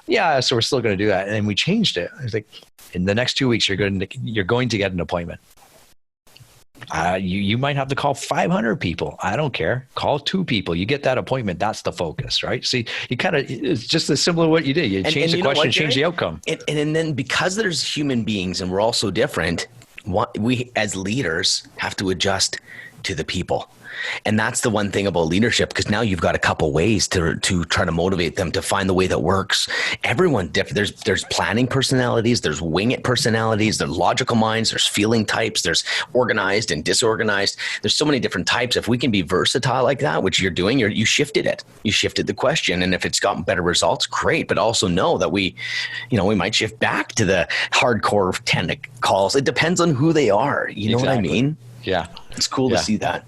Yeah. So we're still going to do that. And then we changed it. I was like, in the next 2 weeks, you're going to get an appointment. You might have to call 500 people. I don't care. Call 2 people. You get that appointment. That's the focus, right? See, it's just as simple as what you did. You change the question, change the outcome. And then because there's human beings and we're all so different, we as leaders have to adjust to the people. And that's the one thing about leadership, because now you've got a couple ways to try to motivate them to find the way that works. Everyone different. There's planning personalities, there's wing it personalities, there's logical minds, there's feeling types, there's organized and disorganized. There's so many different types. If we can be versatile like that, which you're doing, you shifted it. You shifted the question. And if it's gotten better results, great. But also know that we might shift back to the hardcore 10 calls. It depends on who they are. You know what I mean? Yeah. It's cool to see that.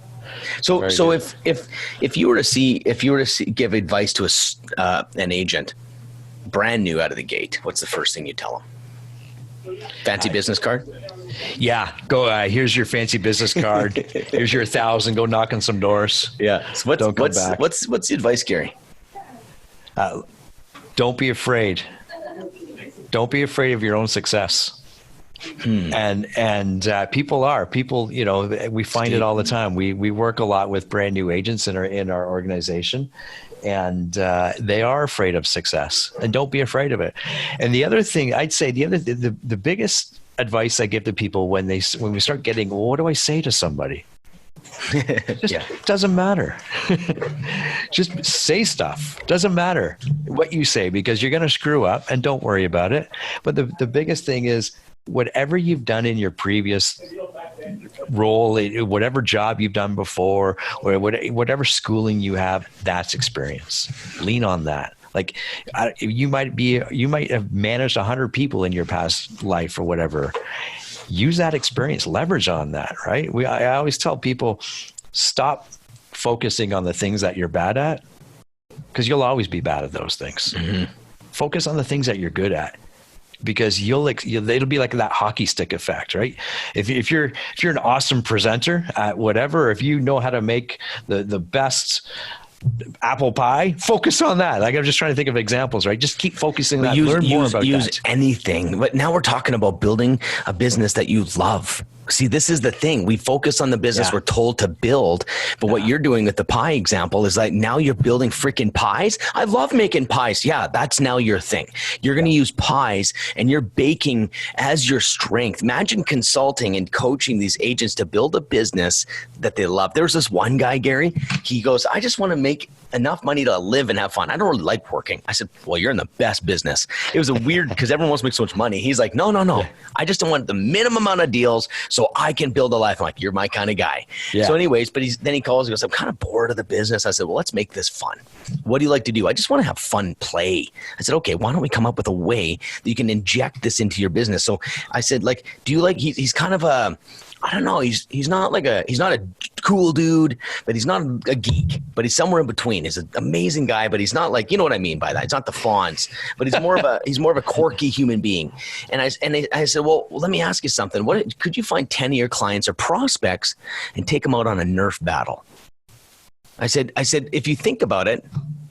So if you were to give advice to an agent, brand new out of the gate, what's the first thing you tell them? Fancy business card? Yeah. Go, here's your fancy business card. Here's your 1,000. Go knock on some doors. Yeah. So what's the advice, Gary? Don't be afraid. Don't be afraid of your own success. And people, we find it all the time. We work a lot with brand new agents in our organization, and they are afraid of success, and don't be afraid of it. And the other thing I'd say, the biggest advice I give to people when we start getting, well, what do I say to somebody? It doesn't matter. Just say stuff. Doesn't matter what you say, because you're going to screw up, and don't worry about it. But the biggest thing is, whatever you've done in your previous role, whatever job you've done before, or whatever schooling you have, that's experience. Lean on that. Like you might have managed 100 people in your past life or whatever. Use that experience, leverage on that, right? I always tell people, stop focusing on the things that you're bad at, because you'll always be bad at those things. Mm-hmm. Focus on the things that you're good at, because it'll be like that hockey stick effect, right? If you're an awesome presenter at whatever, if you know how to make the best apple pie, focus on that. Like, I'm just trying to think of examples, right? Just keep focusing on that. Learn more about that. Use anything. But now we're talking about building a business that you love. See, this is the thing. We focus on the business we're told to build. But what you're doing with the pie example is like, now you're building freaking pies. I love making pies. Yeah, that's now your thing. You're going to use pies, and you're baking as your strength. Imagine consulting and coaching these agents to build a business that they love. There's this one guy, Gary, he goes, I just want to make enough money to live and have fun. I don't really like working. I said, well, you're in the best business. It was a weird, because everyone wants to make so much money. He's like, no. Yeah. I just don't want the minimum amount of deals so I can build a life. I'm like, you're my kind of guy. Yeah. So anyways, but then he calls, he goes, I'm kind of bored of the business. I said, well, let's make this fun. What do you like to do? I just want to have fun play. I said, okay, why don't we come up with a way that you can inject this into your business? So I said, like, do you like, he's kind of a, I don't know. He's not a cool dude, but he's not a geek, but he's somewhere in between. He's an amazing guy, but he's not like, you know what I mean by that. It's not the Fonz, but he's more of a quirky human being. And I said, well, let me ask you something. Could you find 10 of your clients or prospects and take them out on a Nerf battle? I said, if you think about it,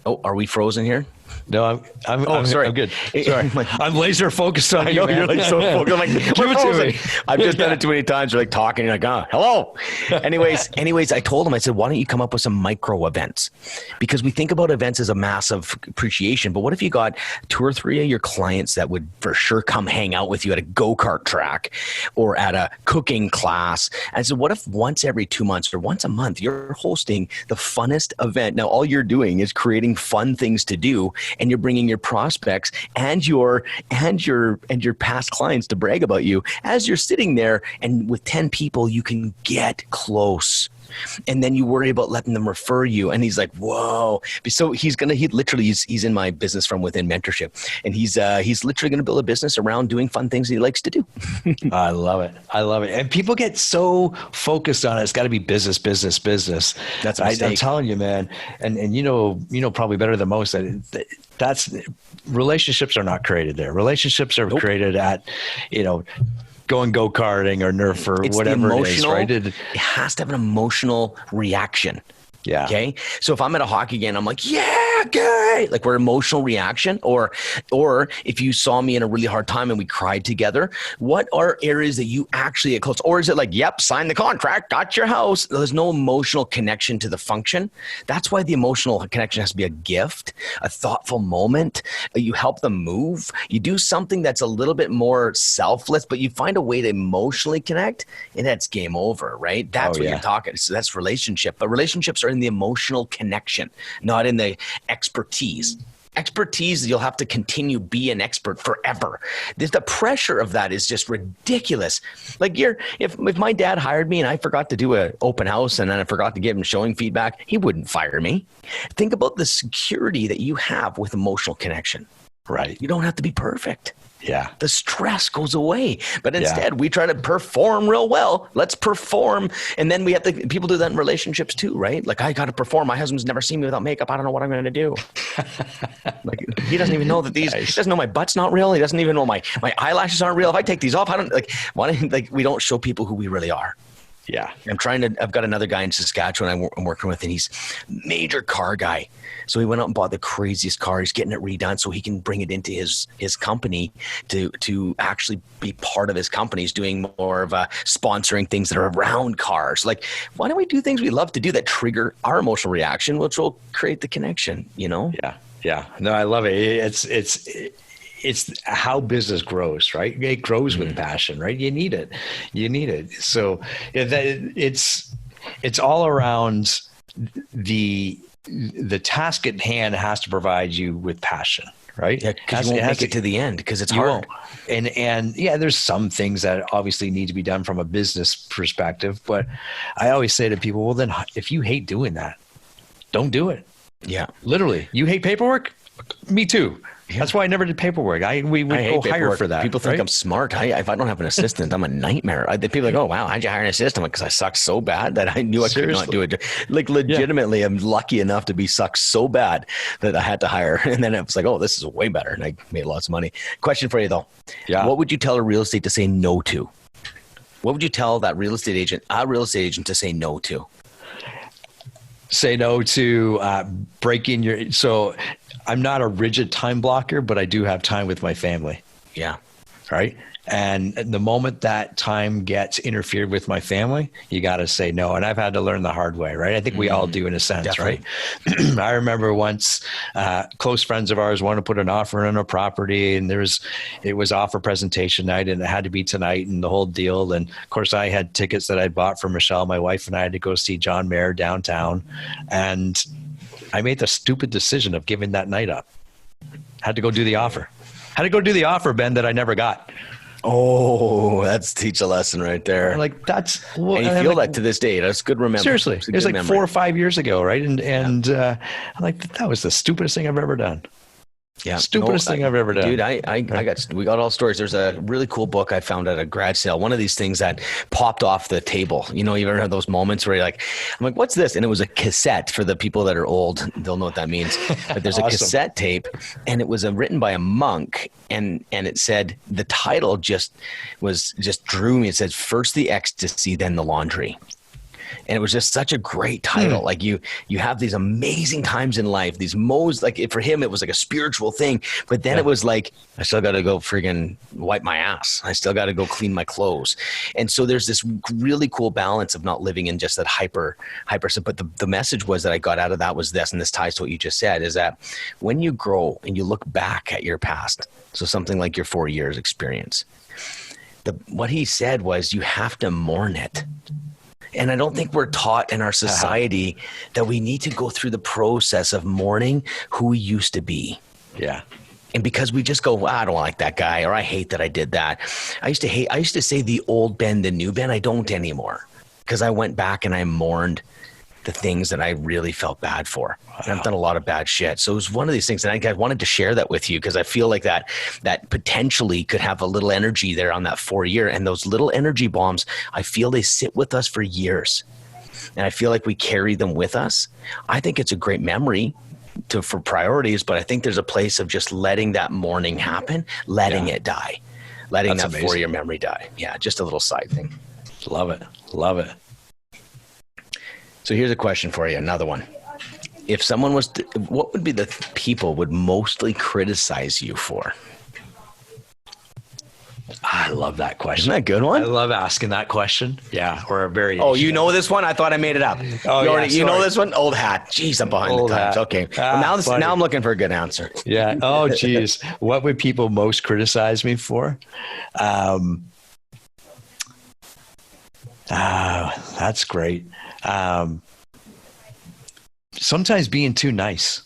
are we frozen here? No, I'm sorry. I'm good. Sorry. I'm laser focused on you. You're like so focused. I'm like, give it to me. I've just done it too many times. You're like talking. You're like, hello. Anyways, I told him, I said, why don't you come up with some micro events? Because we think about events as a massive appreciation. But what if you got 2 or 3 of your clients that would for sure come hang out with you at a go-kart track or at a cooking class? And so what if once every 2 months or once a month, you're hosting the funnest event? Now, all you're doing is creating fun things to do, and you're bringing your prospects and your past clients to brag about you as you're sitting there, and with 10 people you can get close. And then you worry about letting them refer you. And he's like, whoa. So he's in my business from within mentorship. And he's literally going to build a business around doing fun things that he likes to do. I love it. And people get so focused on it. It's got to be business. That's a mistake. I'm telling you, man. And you know probably better than most that's relationships are not created there. Relationships are created at, going go-karting or Nerf or whatever it is, right? It has to have an emotional reaction. Yeah. Okay. So if I'm at a hockey game, I'm like, yeah, great. Like we're emotional reaction. Or if you saw me in a really hard time and we cried together, what are areas that you actually get close? Or is it like, yep, sign the contract, got your house. There's no emotional connection to the function. That's why the emotional connection has to be a gift, a thoughtful moment. You help them move. You do something that's a little bit more selfless, but you find a way to emotionally connect, and that's game over, right? That's what you're talking. So that's relationship. But relationships are in the emotional connection, not in the expertise. Expertise, you'll have to continue be an expert forever. The pressure of that is just ridiculous. Like if my dad hired me and I forgot to do an open house and then I forgot to give him showing feedback, he wouldn't fire me. Think about the security that you have with emotional connection. Right. You don't have to be perfect. Yeah. The stress goes away. But instead, we try to perform real well. Let's perform. And then people do that in relationships too, right? Like, I got to perform. My husband's never seen me without makeup. I don't know what I'm going to do. Like, he doesn't even know that he doesn't know my butt's not real. He doesn't even know my eyelashes aren't real. If I take these off, we don't show people who we really are. Yeah. I've got another guy in Saskatchewan I'm working with, and he's a major car guy. So he went out and bought the craziest car. He's getting it redone so he can bring it into his company to actually be part of his company. He's doing more of sponsoring things that are around cars. Like, why don't we do things we love to do that trigger our emotional reaction, which will create the connection, Yeah. Yeah. No, I love it. It's how business grows, right? It grows with passion, right? You need it. So it's all around the task at hand has to provide you with passion, right? Yeah, because you won't make it to the end because it's hard. And yeah, there's some things that obviously need to be done from a business perspective, but I always say to people, well, then if you hate doing that, don't do it. Yeah. Literally, you hate paperwork? Me too. Yeah. That's why I never did paperwork. We would go hire for that. People think I'm smart. If I don't have an assistant, I'm a nightmare. People are like, oh, wow, how'd you hire an assistant? Because I suck so bad that I knew I could not do it. Like, legitimately, I'm lucky enough to be sucked so bad that I had to hire. And then it was like, oh, this is way better. And I made lots of money. Question for you, though. Yeah. What would you tell a real estate to say no to? What would you tell a real estate agent to say no to? Say no to breaking your... So I'm not a rigid time blocker, but I do have time with my family. Yeah. Right. And the moment that time gets interfered with my family, you got to say no. And I've had to learn the hard way. Right. I think we all do in a sense. Definitely. Right. I remember once close friends of ours wanted to put an offer on a property, and it was offer presentation night, and it had to be tonight and the whole deal. And of course I had tickets that I'd bought for Michelle, my wife, and I had to go see John Mayer downtown. And I made the stupid decision of giving that night up. Had to go do the offer. Ben, that I never got. Oh, that's teach a lesson right there. Like, that's... Well, and you feel that to this day. That's good remember. Seriously. It was like memory. 4 or 5 years ago, right? And I'm like, that was the stupidest thing I've ever done. Yeah. Stupidest thing I've ever done. Dude, we got all stories. There's a really cool book I found at a garage sale. One of these things that popped off the table. You've ever had those moments where I'm like, what's this? And it was a cassette. For the people that are old, they'll know what that means. But there's awesome. A cassette tape, and it was written by a monk. And it said, the title just drew me. It says, first the ecstasy, then the laundry. And it was just such a great title. Like you have these amazing times in life, these for him, it was like a spiritual thing. But then it was like, I still got to go friggin' wipe my ass. I still got to go clean my clothes. And so there's this really cool balance of not living in just that hyper. But the message was that I got out of that was this, and this ties to what you just said, is that when you grow and you look back at your past, so something like your 4 years experience, what he said was you have to mourn it. And I don't think we're taught in our society that we need to go through the process of mourning who we used to be. Yeah. And because we just go, well, I don't like that guy, or I hate that I did that. I used to say the old Ben, the new Ben. I don't anymore, because I went back and I mourned the things that I really felt bad for. Wow. And I've done a lot of bad shit. So it was one of these things. And I wanted to share that with you because I feel like that potentially could have a little energy there on that 4 year. And those little energy bombs, I feel they sit with us for years. And I feel like we carry them with us. I think it's a great memory for priorities, but I think there's a place of just letting that mourning happen, letting it die, letting That's that amazing. 4 year memory die. Yeah. Just a little side thing. Love it. Love it. So here's a question for you, another one. If someone was to, what would be the people would mostly criticize you for? I love that question. Isn't that a good one? I love asking that question. Yeah. Or a very... Oh, you know this one? I thought I made it up. Oh, you know this one? Old hat. Jeez, I'm behind the times. Okay. Well, now I'm looking for a good answer. Yeah. Oh, geez. What would people most criticize me for? That's great. Sometimes being too nice,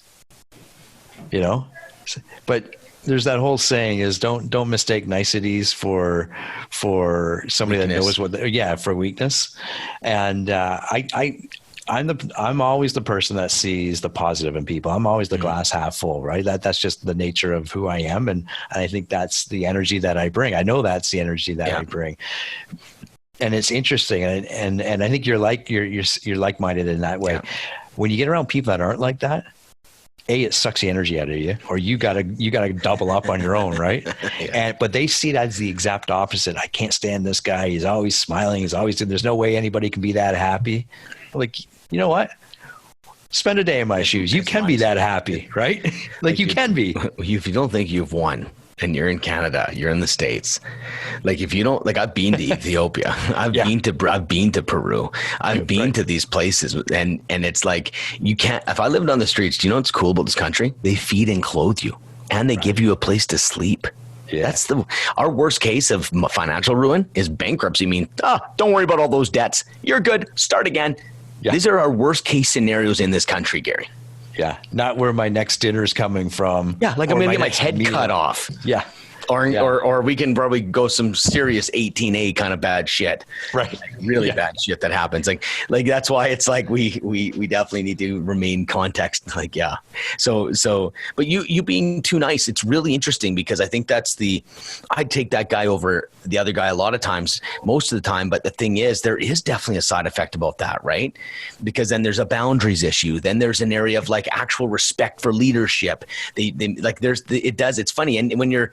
but there's that whole saying is don't mistake niceties for somebody weakness. That knows for weakness. And I I'm always the person that sees the positive in people. I'm always the glass half full, right? That's just the nature of who I am. And I think that's the energy that I bring. I know that's the energy that I bring. And it's interesting. And I think you're like-minded in that way. Yeah. When you get around people that aren't like that, it sucks the energy out of you, or you gotta double up on your own, right? But they see it as the exact opposite. I can't stand this guy. He's always smiling. There's no way anybody can be that happy. Like, you know what? Spend a day in my shoes. You can be that happy, right? Like you can be. If you don't think you've won, and you're in Canada, you're in the States. Like if you don't, like I've been to Ethiopia, I've been to Peru, I've been to these places, and it's like you can't. If I lived on the streets, do you know what's cool about this country? They feed and clothe you, and they give you a place to sleep. Yeah. That's our worst case of financial ruin is bankruptcy. I mean, don't worry about all those debts. You're good. Start again. Yeah. These are our worst case scenarios in this country, Gary. Yeah, not where my next dinner is coming from. Yeah, like I'm going to get my head cut off. Yeah. Or we can probably go some serious 18A kind of bad shit. Right. Like really bad shit that happens. Like that's why it's like we definitely need to remain context. Like, yeah. So but you being too nice, it's really interesting because I think I'd take that guy over the other guy a lot of times, most of the time. But the thing is, there is definitely a side effect about that, right? Because then there's a boundaries issue. Then there's an area of like actual respect for leadership. It's funny. And when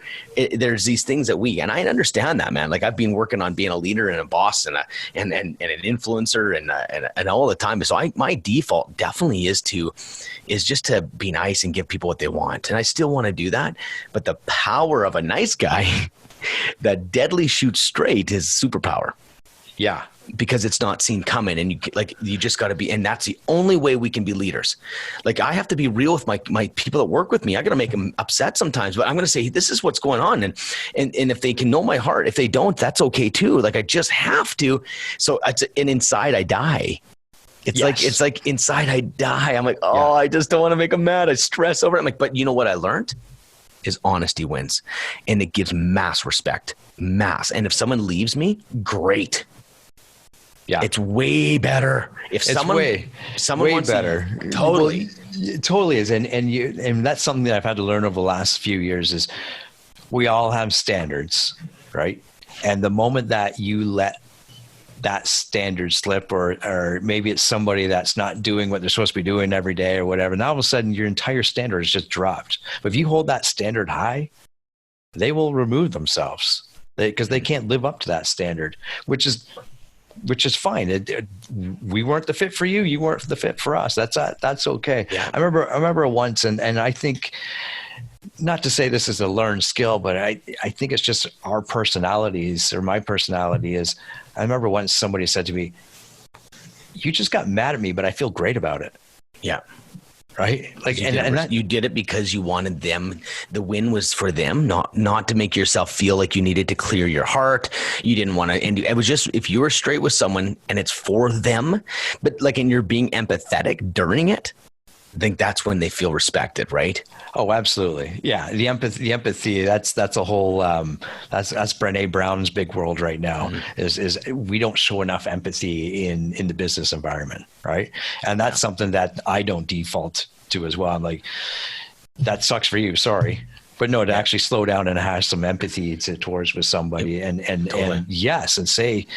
there's these things that and I understand that, man. Like I've been working on being a leader and a boss and an influencer and all the time. So my default definitely is just to be nice and give people what they want. And I still want to do that. But the power of a nice guy that deadly shoots straight is superpower. Yeah. Because it's not seen coming, and you just got to be, and that's the only way we can be leaders. Like I have to be real with my people that work with me. I got to make them upset sometimes, but I'm going to say, this is what's going on. And if they can know my heart, if they don't, that's okay too. Like I just have to. So and inside I die. It's like inside I die. I'm like, I just don't want to make them mad. I stress over it. I'm like, but you know what I learned is honesty wins, and it gives mass respect, And if someone leaves me, great. Yeah, it's way better. If someone wants better, totally, it totally is. And that's something that I've had to learn over the last few years is we all have standards, right? And the moment that you let that standard slip, or maybe it's somebody that's not doing what they're supposed to be doing every day or whatever, now all of a sudden your entire standard is just dropped. But if you hold that standard high, they will remove themselves because they can't live up to that standard, which is fine. We weren't the fit for you. You weren't the fit for us. That's okay. Yeah. I remember once, and I think, not to say this is a learned skill, but I think it's just our personalities, or my personality is, I remember once somebody said to me, you just got mad at me, but I feel great about it. Yeah. Right. Like, you did it because you wanted them. The win was for them, not to make yourself feel like you needed to clear your heart. You didn't want to, and it was just, if you were straight with someone and it's for them, but like, and you're being empathetic during it, I think that's when they feel respected, right? Oh, absolutely. Yeah. The empathy, that's a whole, that's Brené Brown's big world right now. Mm-hmm. is we don't show enough empathy in the business environment. Right. And that's something that I don't default to as well. I'm like, that sucks for you. Sorry. But no, to actually slow down and have some empathy towards with somebody and yes, and say,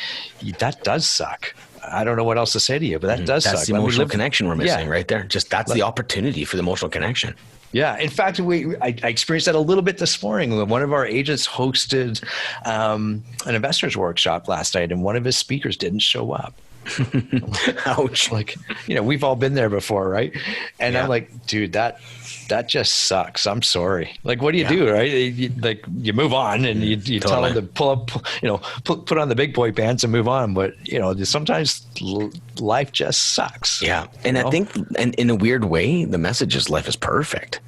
that does suck. I don't know what else to say to you, but that does suck. That's the emotional connection we're missing right there. Just that's the opportunity for the emotional connection. Yeah. In fact, I experienced that a little bit this morning when one of our agents hosted an investors workshop last night, and one of his speakers didn't show up. Ouch. Like, we've all been there before, right? And I'm like, dude, that just sucks. I'm sorry. Like, what do you do, right? You move on, and you tell them to pull up, put on the big boy pants and move on. But, sometimes life just sucks. Yeah. And I think in a weird way, the message is life is perfect.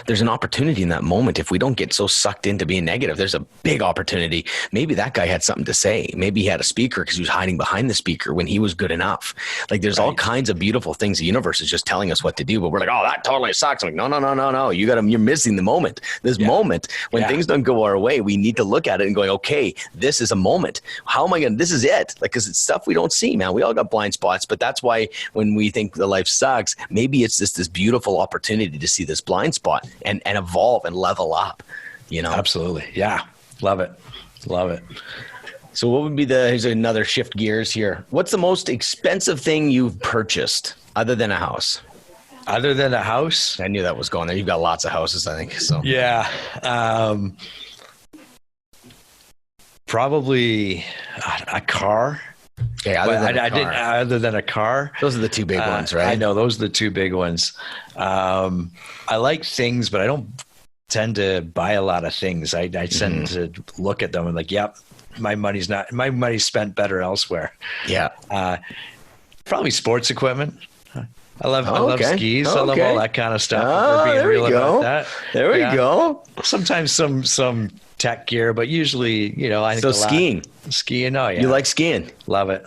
There's an opportunity in that moment. If we don't get so sucked into being negative, there's a big opportunity. Maybe that guy had something to say. Maybe he had a speaker because he was hiding behind the speaker when he was was good enough. Like there's all kinds of beautiful things. The universe is just telling us what to do, but we're like, oh, that totally sucks. I'm like, no. You're missing the moment. This moment when things don't go our way, we need to look at it and going, okay, this is a moment. How am I going to, this is it. Like, cause it's stuff we don't see, man. We all got blind spots, but that's why when we think the life sucks, maybe it's just this beautiful opportunity to see this blind spot and evolve and level up, you know? Absolutely. Yeah. Love it. So what would be here's another shift gears here. What's the most expensive thing you've purchased other than a house? Other than a house? I knew that was going there. You've got lots of houses, I think. So yeah. Probably a car. Okay, other than a car. Those are the two big ones, right? I know those are the two big ones. I like things, but I don't tend to buy a lot of things. I tend to look at them and like, yep, my money's spent better elsewhere. Yeah. Probably sports equipment. I love skis. I love all that kind of stuff. There we go. There we go. Sometimes some tech gear, but usually, I think skiing. Oh yeah. You like skiing? Love it.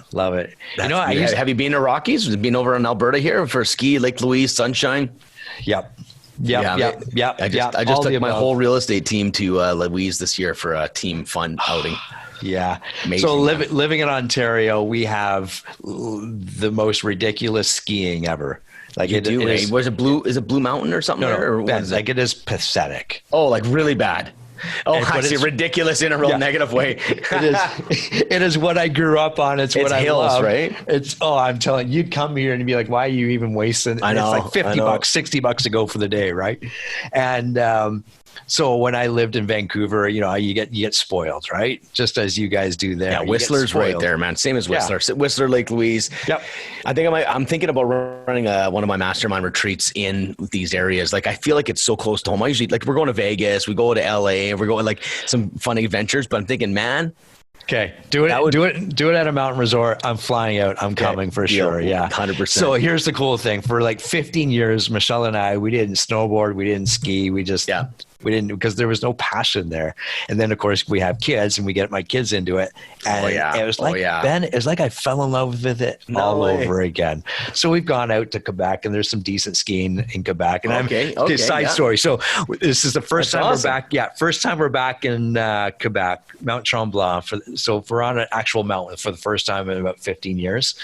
Have you been to Rockies? Have you been over in Alberta here for ski, Lake Louise, Sunshine? Yep. I just took my whole real estate team to Louise this year for a team fun outing. Yeah. Amazing, so living in Ontario, we have the most ridiculous skiing ever. Like it is. Was it Blue? Is it Blue Mountain or something? It is pathetic. Oh, like really bad. Oh, I see. Ridiculous in a real negative way. It is what I grew up on. It's what I hills, love. Right? I'm telling you, you'd come here and you'd be like, why are you even wasting? I know. It's like $50, $60 to go for the day. Right. And, so when I lived in Vancouver, you get spoiled, right? Just as you guys do there. Yeah, Whistler's right there, man. Same as Whistler. Yeah. Whistler, Lake Louise. Yep. I think I'm thinking about running one of my mastermind retreats in these areas. Like I feel like it's so close to home. I usually we're going to Vegas, we go to LA, we're going like some fun adventures. But I'm thinking, man. Okay, do it at a mountain resort. I'm flying out. I'm coming for sure. Yeah, 100%. So here's the cool thing: for like 15 years, Michelle and I, we didn't snowboard, we didn't ski, we didn't because there was no passion there. And then of course we have kids, and we get my kids into it, and it was like Ben, it's like I fell in love with it over again. So we've gone out to Quebec, and there's some decent skiing in Quebec. And side story. So this is the first time we're back. Yeah, first time we're back in Quebec, Mount Tremblant. So we're on an actual mountain for the first time in about 15 years.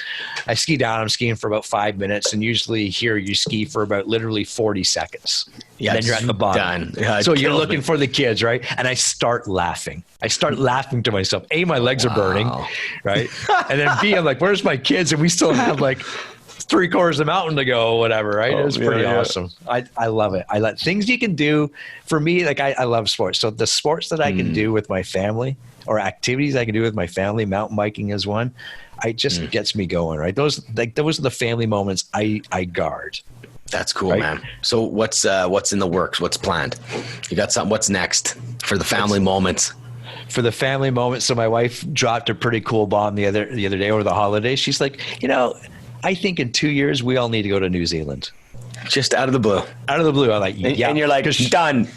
I ski down. I'm skiing for about 5 minutes, and usually here you ski for about literally 40 seconds. Yeah, and then you're at the bottom. So you're looking for the kids, right? And I start laughing. To myself. A, my legs are burning, right? And then B, I'm like, where's my kids? And we still have like 3/4 of the mountain to go or whatever, right? It was pretty awesome. I love it. I let things you can do. For me, like I love sports. So the sports that I can do with my family, or activities I can do with my family, mountain biking is one. It just gets me going, right? Those are the family moments I guard. That's cool, man. So what's in the works? What's planned? You got something? What's next for the family moments? For the family moments. So my wife dropped a pretty cool bomb the other day over the holidays. She's like, I think in 2 years we all need to go to New Zealand. Just out of the blue. I'm like, yeah. And you're like, done.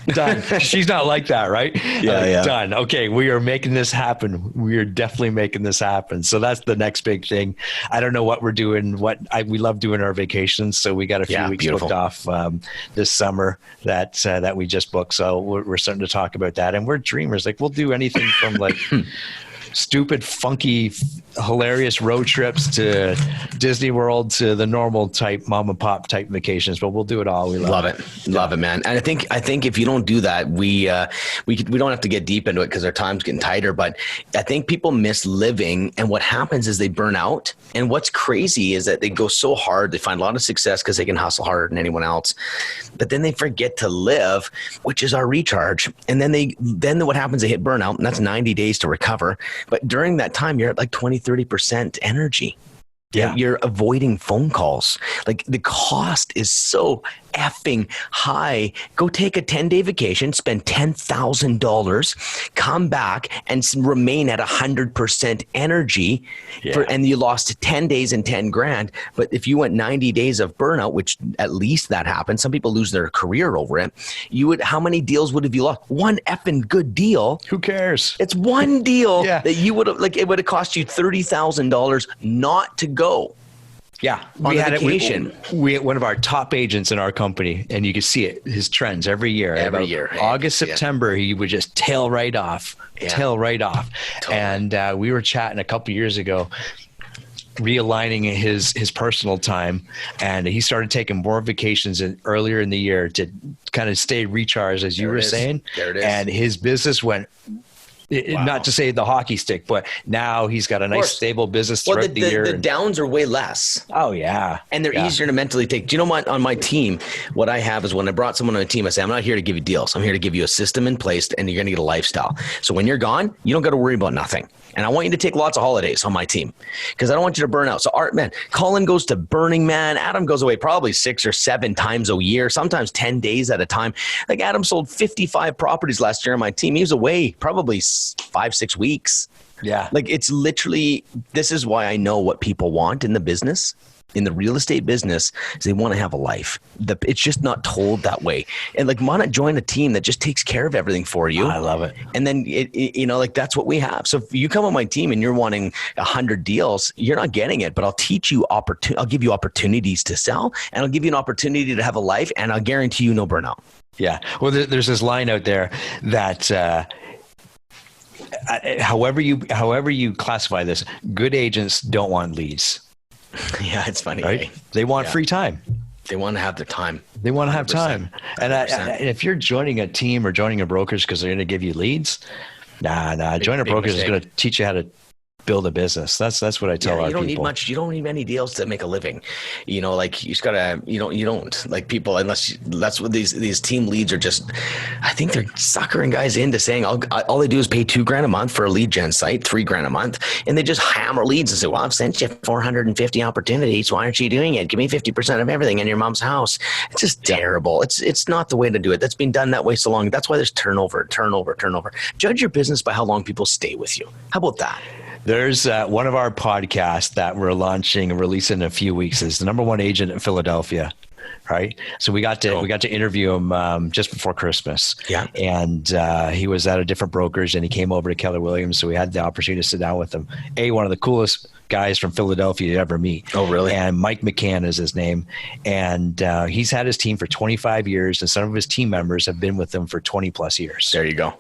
She's not like that, right? Yeah. Done. Okay, we are making this happen. We are definitely making this happen. So that's the next big thing. I don't know what we're doing. We love doing our vacations. So we got a few weeks booked off this summer that we just booked. So we're starting to talk about that. And we're dreamers. Like we'll do anything from like stupid, funky, hilarious road trips to Disney World to the normal type mom and pop type vacations, but we'll do it all. We love it. Love it, man. And I think if you don't do that, we don't have to get deep into it because our time's getting tighter, but I think people miss living, and what happens is they burn out. And what's crazy is that they go so hard, they find a lot of success because they can hustle harder than anyone else, but then they forget to live, which is our recharge. And then what happens, they hit burnout, and that's 90 days to recover. But during that time, you're at like 20-30% energy. Yeah. You're avoiding phone calls. Like the cost is so effing high. Go take a 10-day vacation, spend $10,000, come back and remain at 100% energy. And you lost 10 days and 10 grand. But if you went 90 days of burnout, which at least that happens, some people lose their career over it. How many deals would have you lost? One effing good deal. Who cares? It's one deal that you would have, like, it would have cost you $30,000 not to go? Yeah, we had vacation. We had one of our top agents in our company, and you could see it, his trends every year. August, September, he would just tail right off. Totally. And we were chatting a couple years ago, realigning his personal time, and he started taking more vacations earlier in the year to kind of stay recharged, as you were saying. There it is. And his business went. Not to say the hockey stick, but now he's got a nice stable business throughout the year. The downs are way less. Oh, yeah. And they're easier to mentally take. Do you know what? On my team, what I have is when I brought someone on a team, I say, I'm not here to give you deals. I'm here to give you a system in place, and you're going to get a lifestyle. So when you're gone, you don't got to worry about nothing. And I want you to take lots of holidays on my team because I don't want you to burn out. So Colin goes to Burning Man. Adam goes away probably 6 or 7 times a year, sometimes 10 days at a time. Like Adam sold 55 properties last year on my team. He was away probably 5-6 weeks. Yeah. Like it's literally, this is why I know what people want in the business. In the real estate business, is they want to have a life. It's just not told that way. And like, why not join a team that just takes care of everything for you? I love it. And then, like that's what we have. So if you come on my team and you're wanting 100 deals, you're not getting it, but I'll teach you I'll give you opportunities to sell, and I'll give you an opportunity to have a life, and I'll guarantee you no burnout. Yeah. Well, there's this line out there that, however you classify this, good agents don't want leads. Yeah, it's funny. Right? Eh? They want free time. They want to have their time. They want to have time. And if you're joining a team or joining a brokerage because they're going to give you leads, join a brokerage is going to teach you how to build a business. That's what I tell our people. You don't need much. You don't need many deals to make a living. Like you just gotta. You don't like people unless that's what these team leads are just. I think they're suckering guys into saying all they do is pay $2,000 a month for a lead gen site, $3,000 a month, and they just hammer leads and say, "Well, I've sent you 450 opportunities. Why aren't you doing it? Give me 50% of everything in your mom's house." It's just terrible. It's not the way to do it. That's been done that way so long. That's why there's turnover. Judge your business by how long people stay with you. How about that? There's one of our podcasts that we're launching and releasing in a few weeks is the number one agent in Philadelphia. Right. So we got to interview him just before Christmas. Yeah. And he was at a different brokerage and he came over to Keller Williams. So we had the opportunity to sit down with him. One of the coolest guys from Philadelphia you ever meet. Oh, really? And Mike McCann is his name. And he's had his team for 25 years and some of his team members have been with him for 20 plus years. There you go.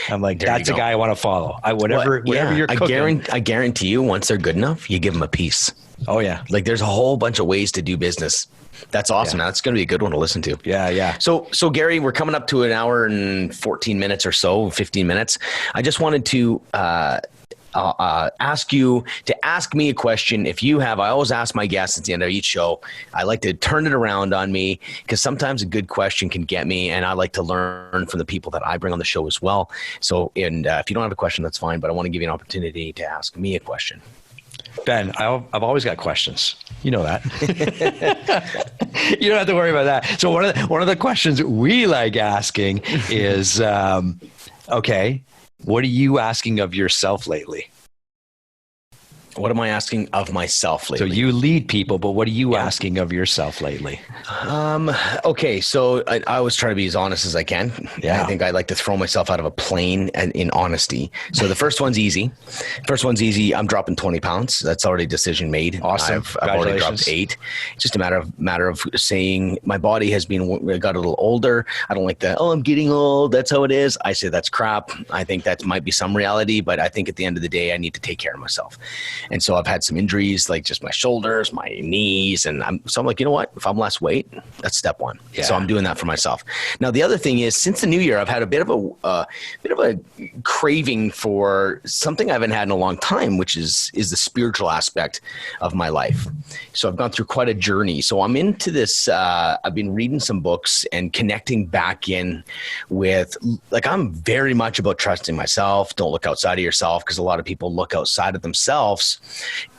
I'm like, that's a guy I want to follow. Whatever you're cooking. I guarantee you once they're good enough, you give them a piece. Oh yeah. Like there's a whole bunch of ways to do business. That's awesome. Yeah. That's going to be a good one to listen to. Yeah. So Gary, we're coming up to an hour and 14 minutes or so, 15 minutes. I just wanted to ask you to ask me a question. If you have, I always ask my guests at the end of each show, I like to turn it around on me because sometimes a good question can get me and I like to learn from the people that I bring on the show as well. So, if you don't have a question, that's fine, but I want to give you an opportunity to ask me a question. Ben, I've always got questions. You know that. You don't have to worry about that. So one of the questions we like asking is, okay, what are you asking of yourself lately? What am I asking of myself lately? So you lead people, but what are you asking of yourself lately? Okay. So I always try to be as honest as I can. Yeah. I think I like to throw myself out of a plane in honesty. So the first one's easy. I'm dropping 20 pounds. That's already a decision made. Awesome. I've already dropped 8. It's just a matter of saying my body got a little older. I don't like that. Oh, I'm getting old. That's how it is. I say that's crap. I think that might be some reality, but I think at the end of the day, I need to take care of myself. And so I've had some injuries, like just my shoulders, my knees. And I'm like, you know what? If I'm less weight, that's step one. Yeah. So I'm doing that for myself. Now, the other thing is since the new year, I've had a bit of a craving for something I haven't had in a long time, which is the spiritual aspect of my life. So I've gone through quite a journey. So I'm into this. I've been reading some books and connecting back in with, like, I'm very much about trusting myself. Don't look outside of yourself, because a lot of people look outside of themselves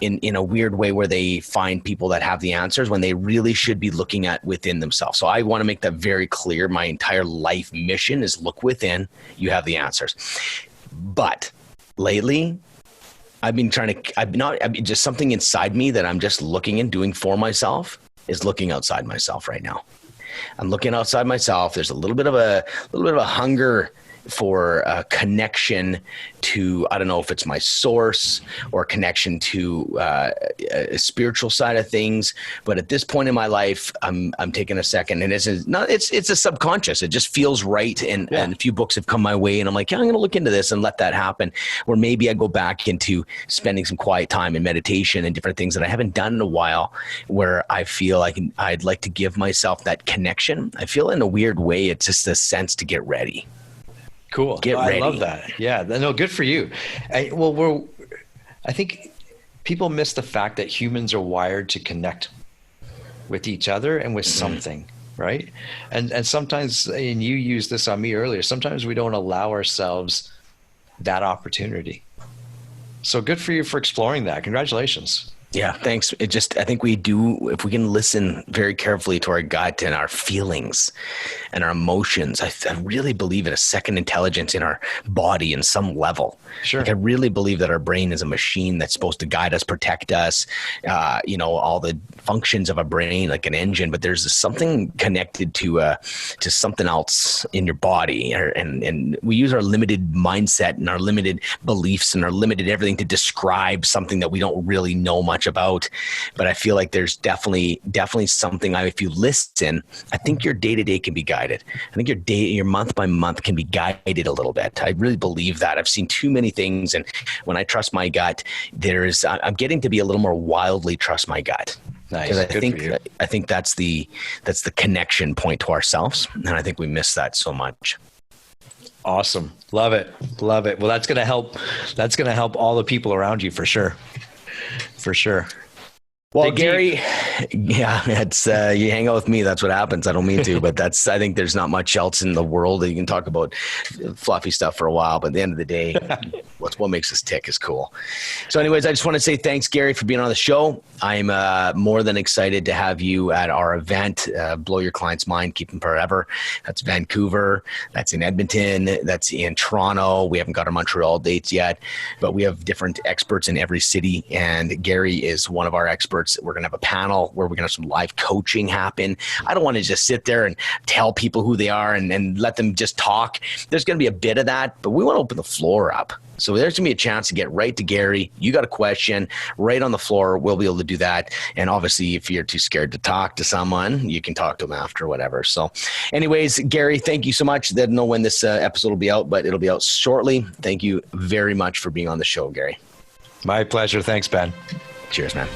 in a weird way where they find people that have the answers when they really should be looking at within themselves. So I want to make that very clear. My entire life mission is look within, you have the answers. But lately, just something inside me that I'm just looking and doing for myself is looking outside myself right now. I'm looking outside myself. There's a little bit of a hunger for a connection to, I don't know if it's my source or connection to a spiritual side of things. But at this point in my life, I'm taking a second, and it's a subconscious. It just feels right. And a few books have come my way, and I'm like, yeah, I'm going to look into this and let that happen. Or maybe I go back into spending some quiet time in meditation and different things that I haven't done in a while, where I feel I'd like to give myself that connection. I feel in a weird way, it's just a sense to get ready. Cool. Get ready. I love that. Yeah. No, good for you. I think people miss the fact that humans are wired to connect with each other and with something, right? And sometimes, and you used this on me earlier, sometimes we don't allow ourselves that opportunity. So good for you for exploring that. Congratulations. Yeah, thanks. I think we do, if we can listen very carefully to our gut and our feelings and our emotions, I really believe in a second intelligence in our body in some level. Sure. Like I really believe that our brain is a machine that's supposed to guide us, protect us, all the functions of a brain, like an engine, but there's something connected to something else in your body. And we use our limited mindset and our limited beliefs and our limited everything to describe something that we don't really know much about. But I feel like there's definitely something, if you listen, I think your day-to-day can be guided. I think your month by month can be guided a little bit. I really believe that. I've seen too many things. And when I trust my gut, I'm getting to be a little more wildly trust my gut. Nice. I think that's the connection point to ourselves. And I think we miss that so much. Awesome. Love it. Well, that's going to help all the people around you for sure. For sure. Well, Gary, yeah, it's you hang out with me. That's what happens. I don't mean to, but I think there's not much else in the world that you can talk about fluffy stuff for a while. But at the end of the day, what makes us tick is cool. So anyways, I just want to say thanks, Gary, for being on the show. I'm more than excited to have you at our event, Blow Your Client's Mind, Keep Them Forever. That's Vancouver. That's in Edmonton. That's in Toronto. We haven't got our Montreal dates yet, but we have different experts in every city. And Gary is one of our experts. We're going to have a panel where we're going to have some live coaching happen. I don't want to just sit there and tell people who they are and let them just talk. There's going to be a bit of that, but we want to open the floor up. So there's going to be a chance to get right to Gary. You got a question right on the floor. We'll be able to do that. And obviously, if you're too scared to talk to someone, you can talk to them after or whatever. So anyways, Gary, thank you so much. I don't know when this episode will be out, but it'll be out shortly. Thank you very much for being on the show, Gary. My pleasure. Thanks, Ben. Cheers, man.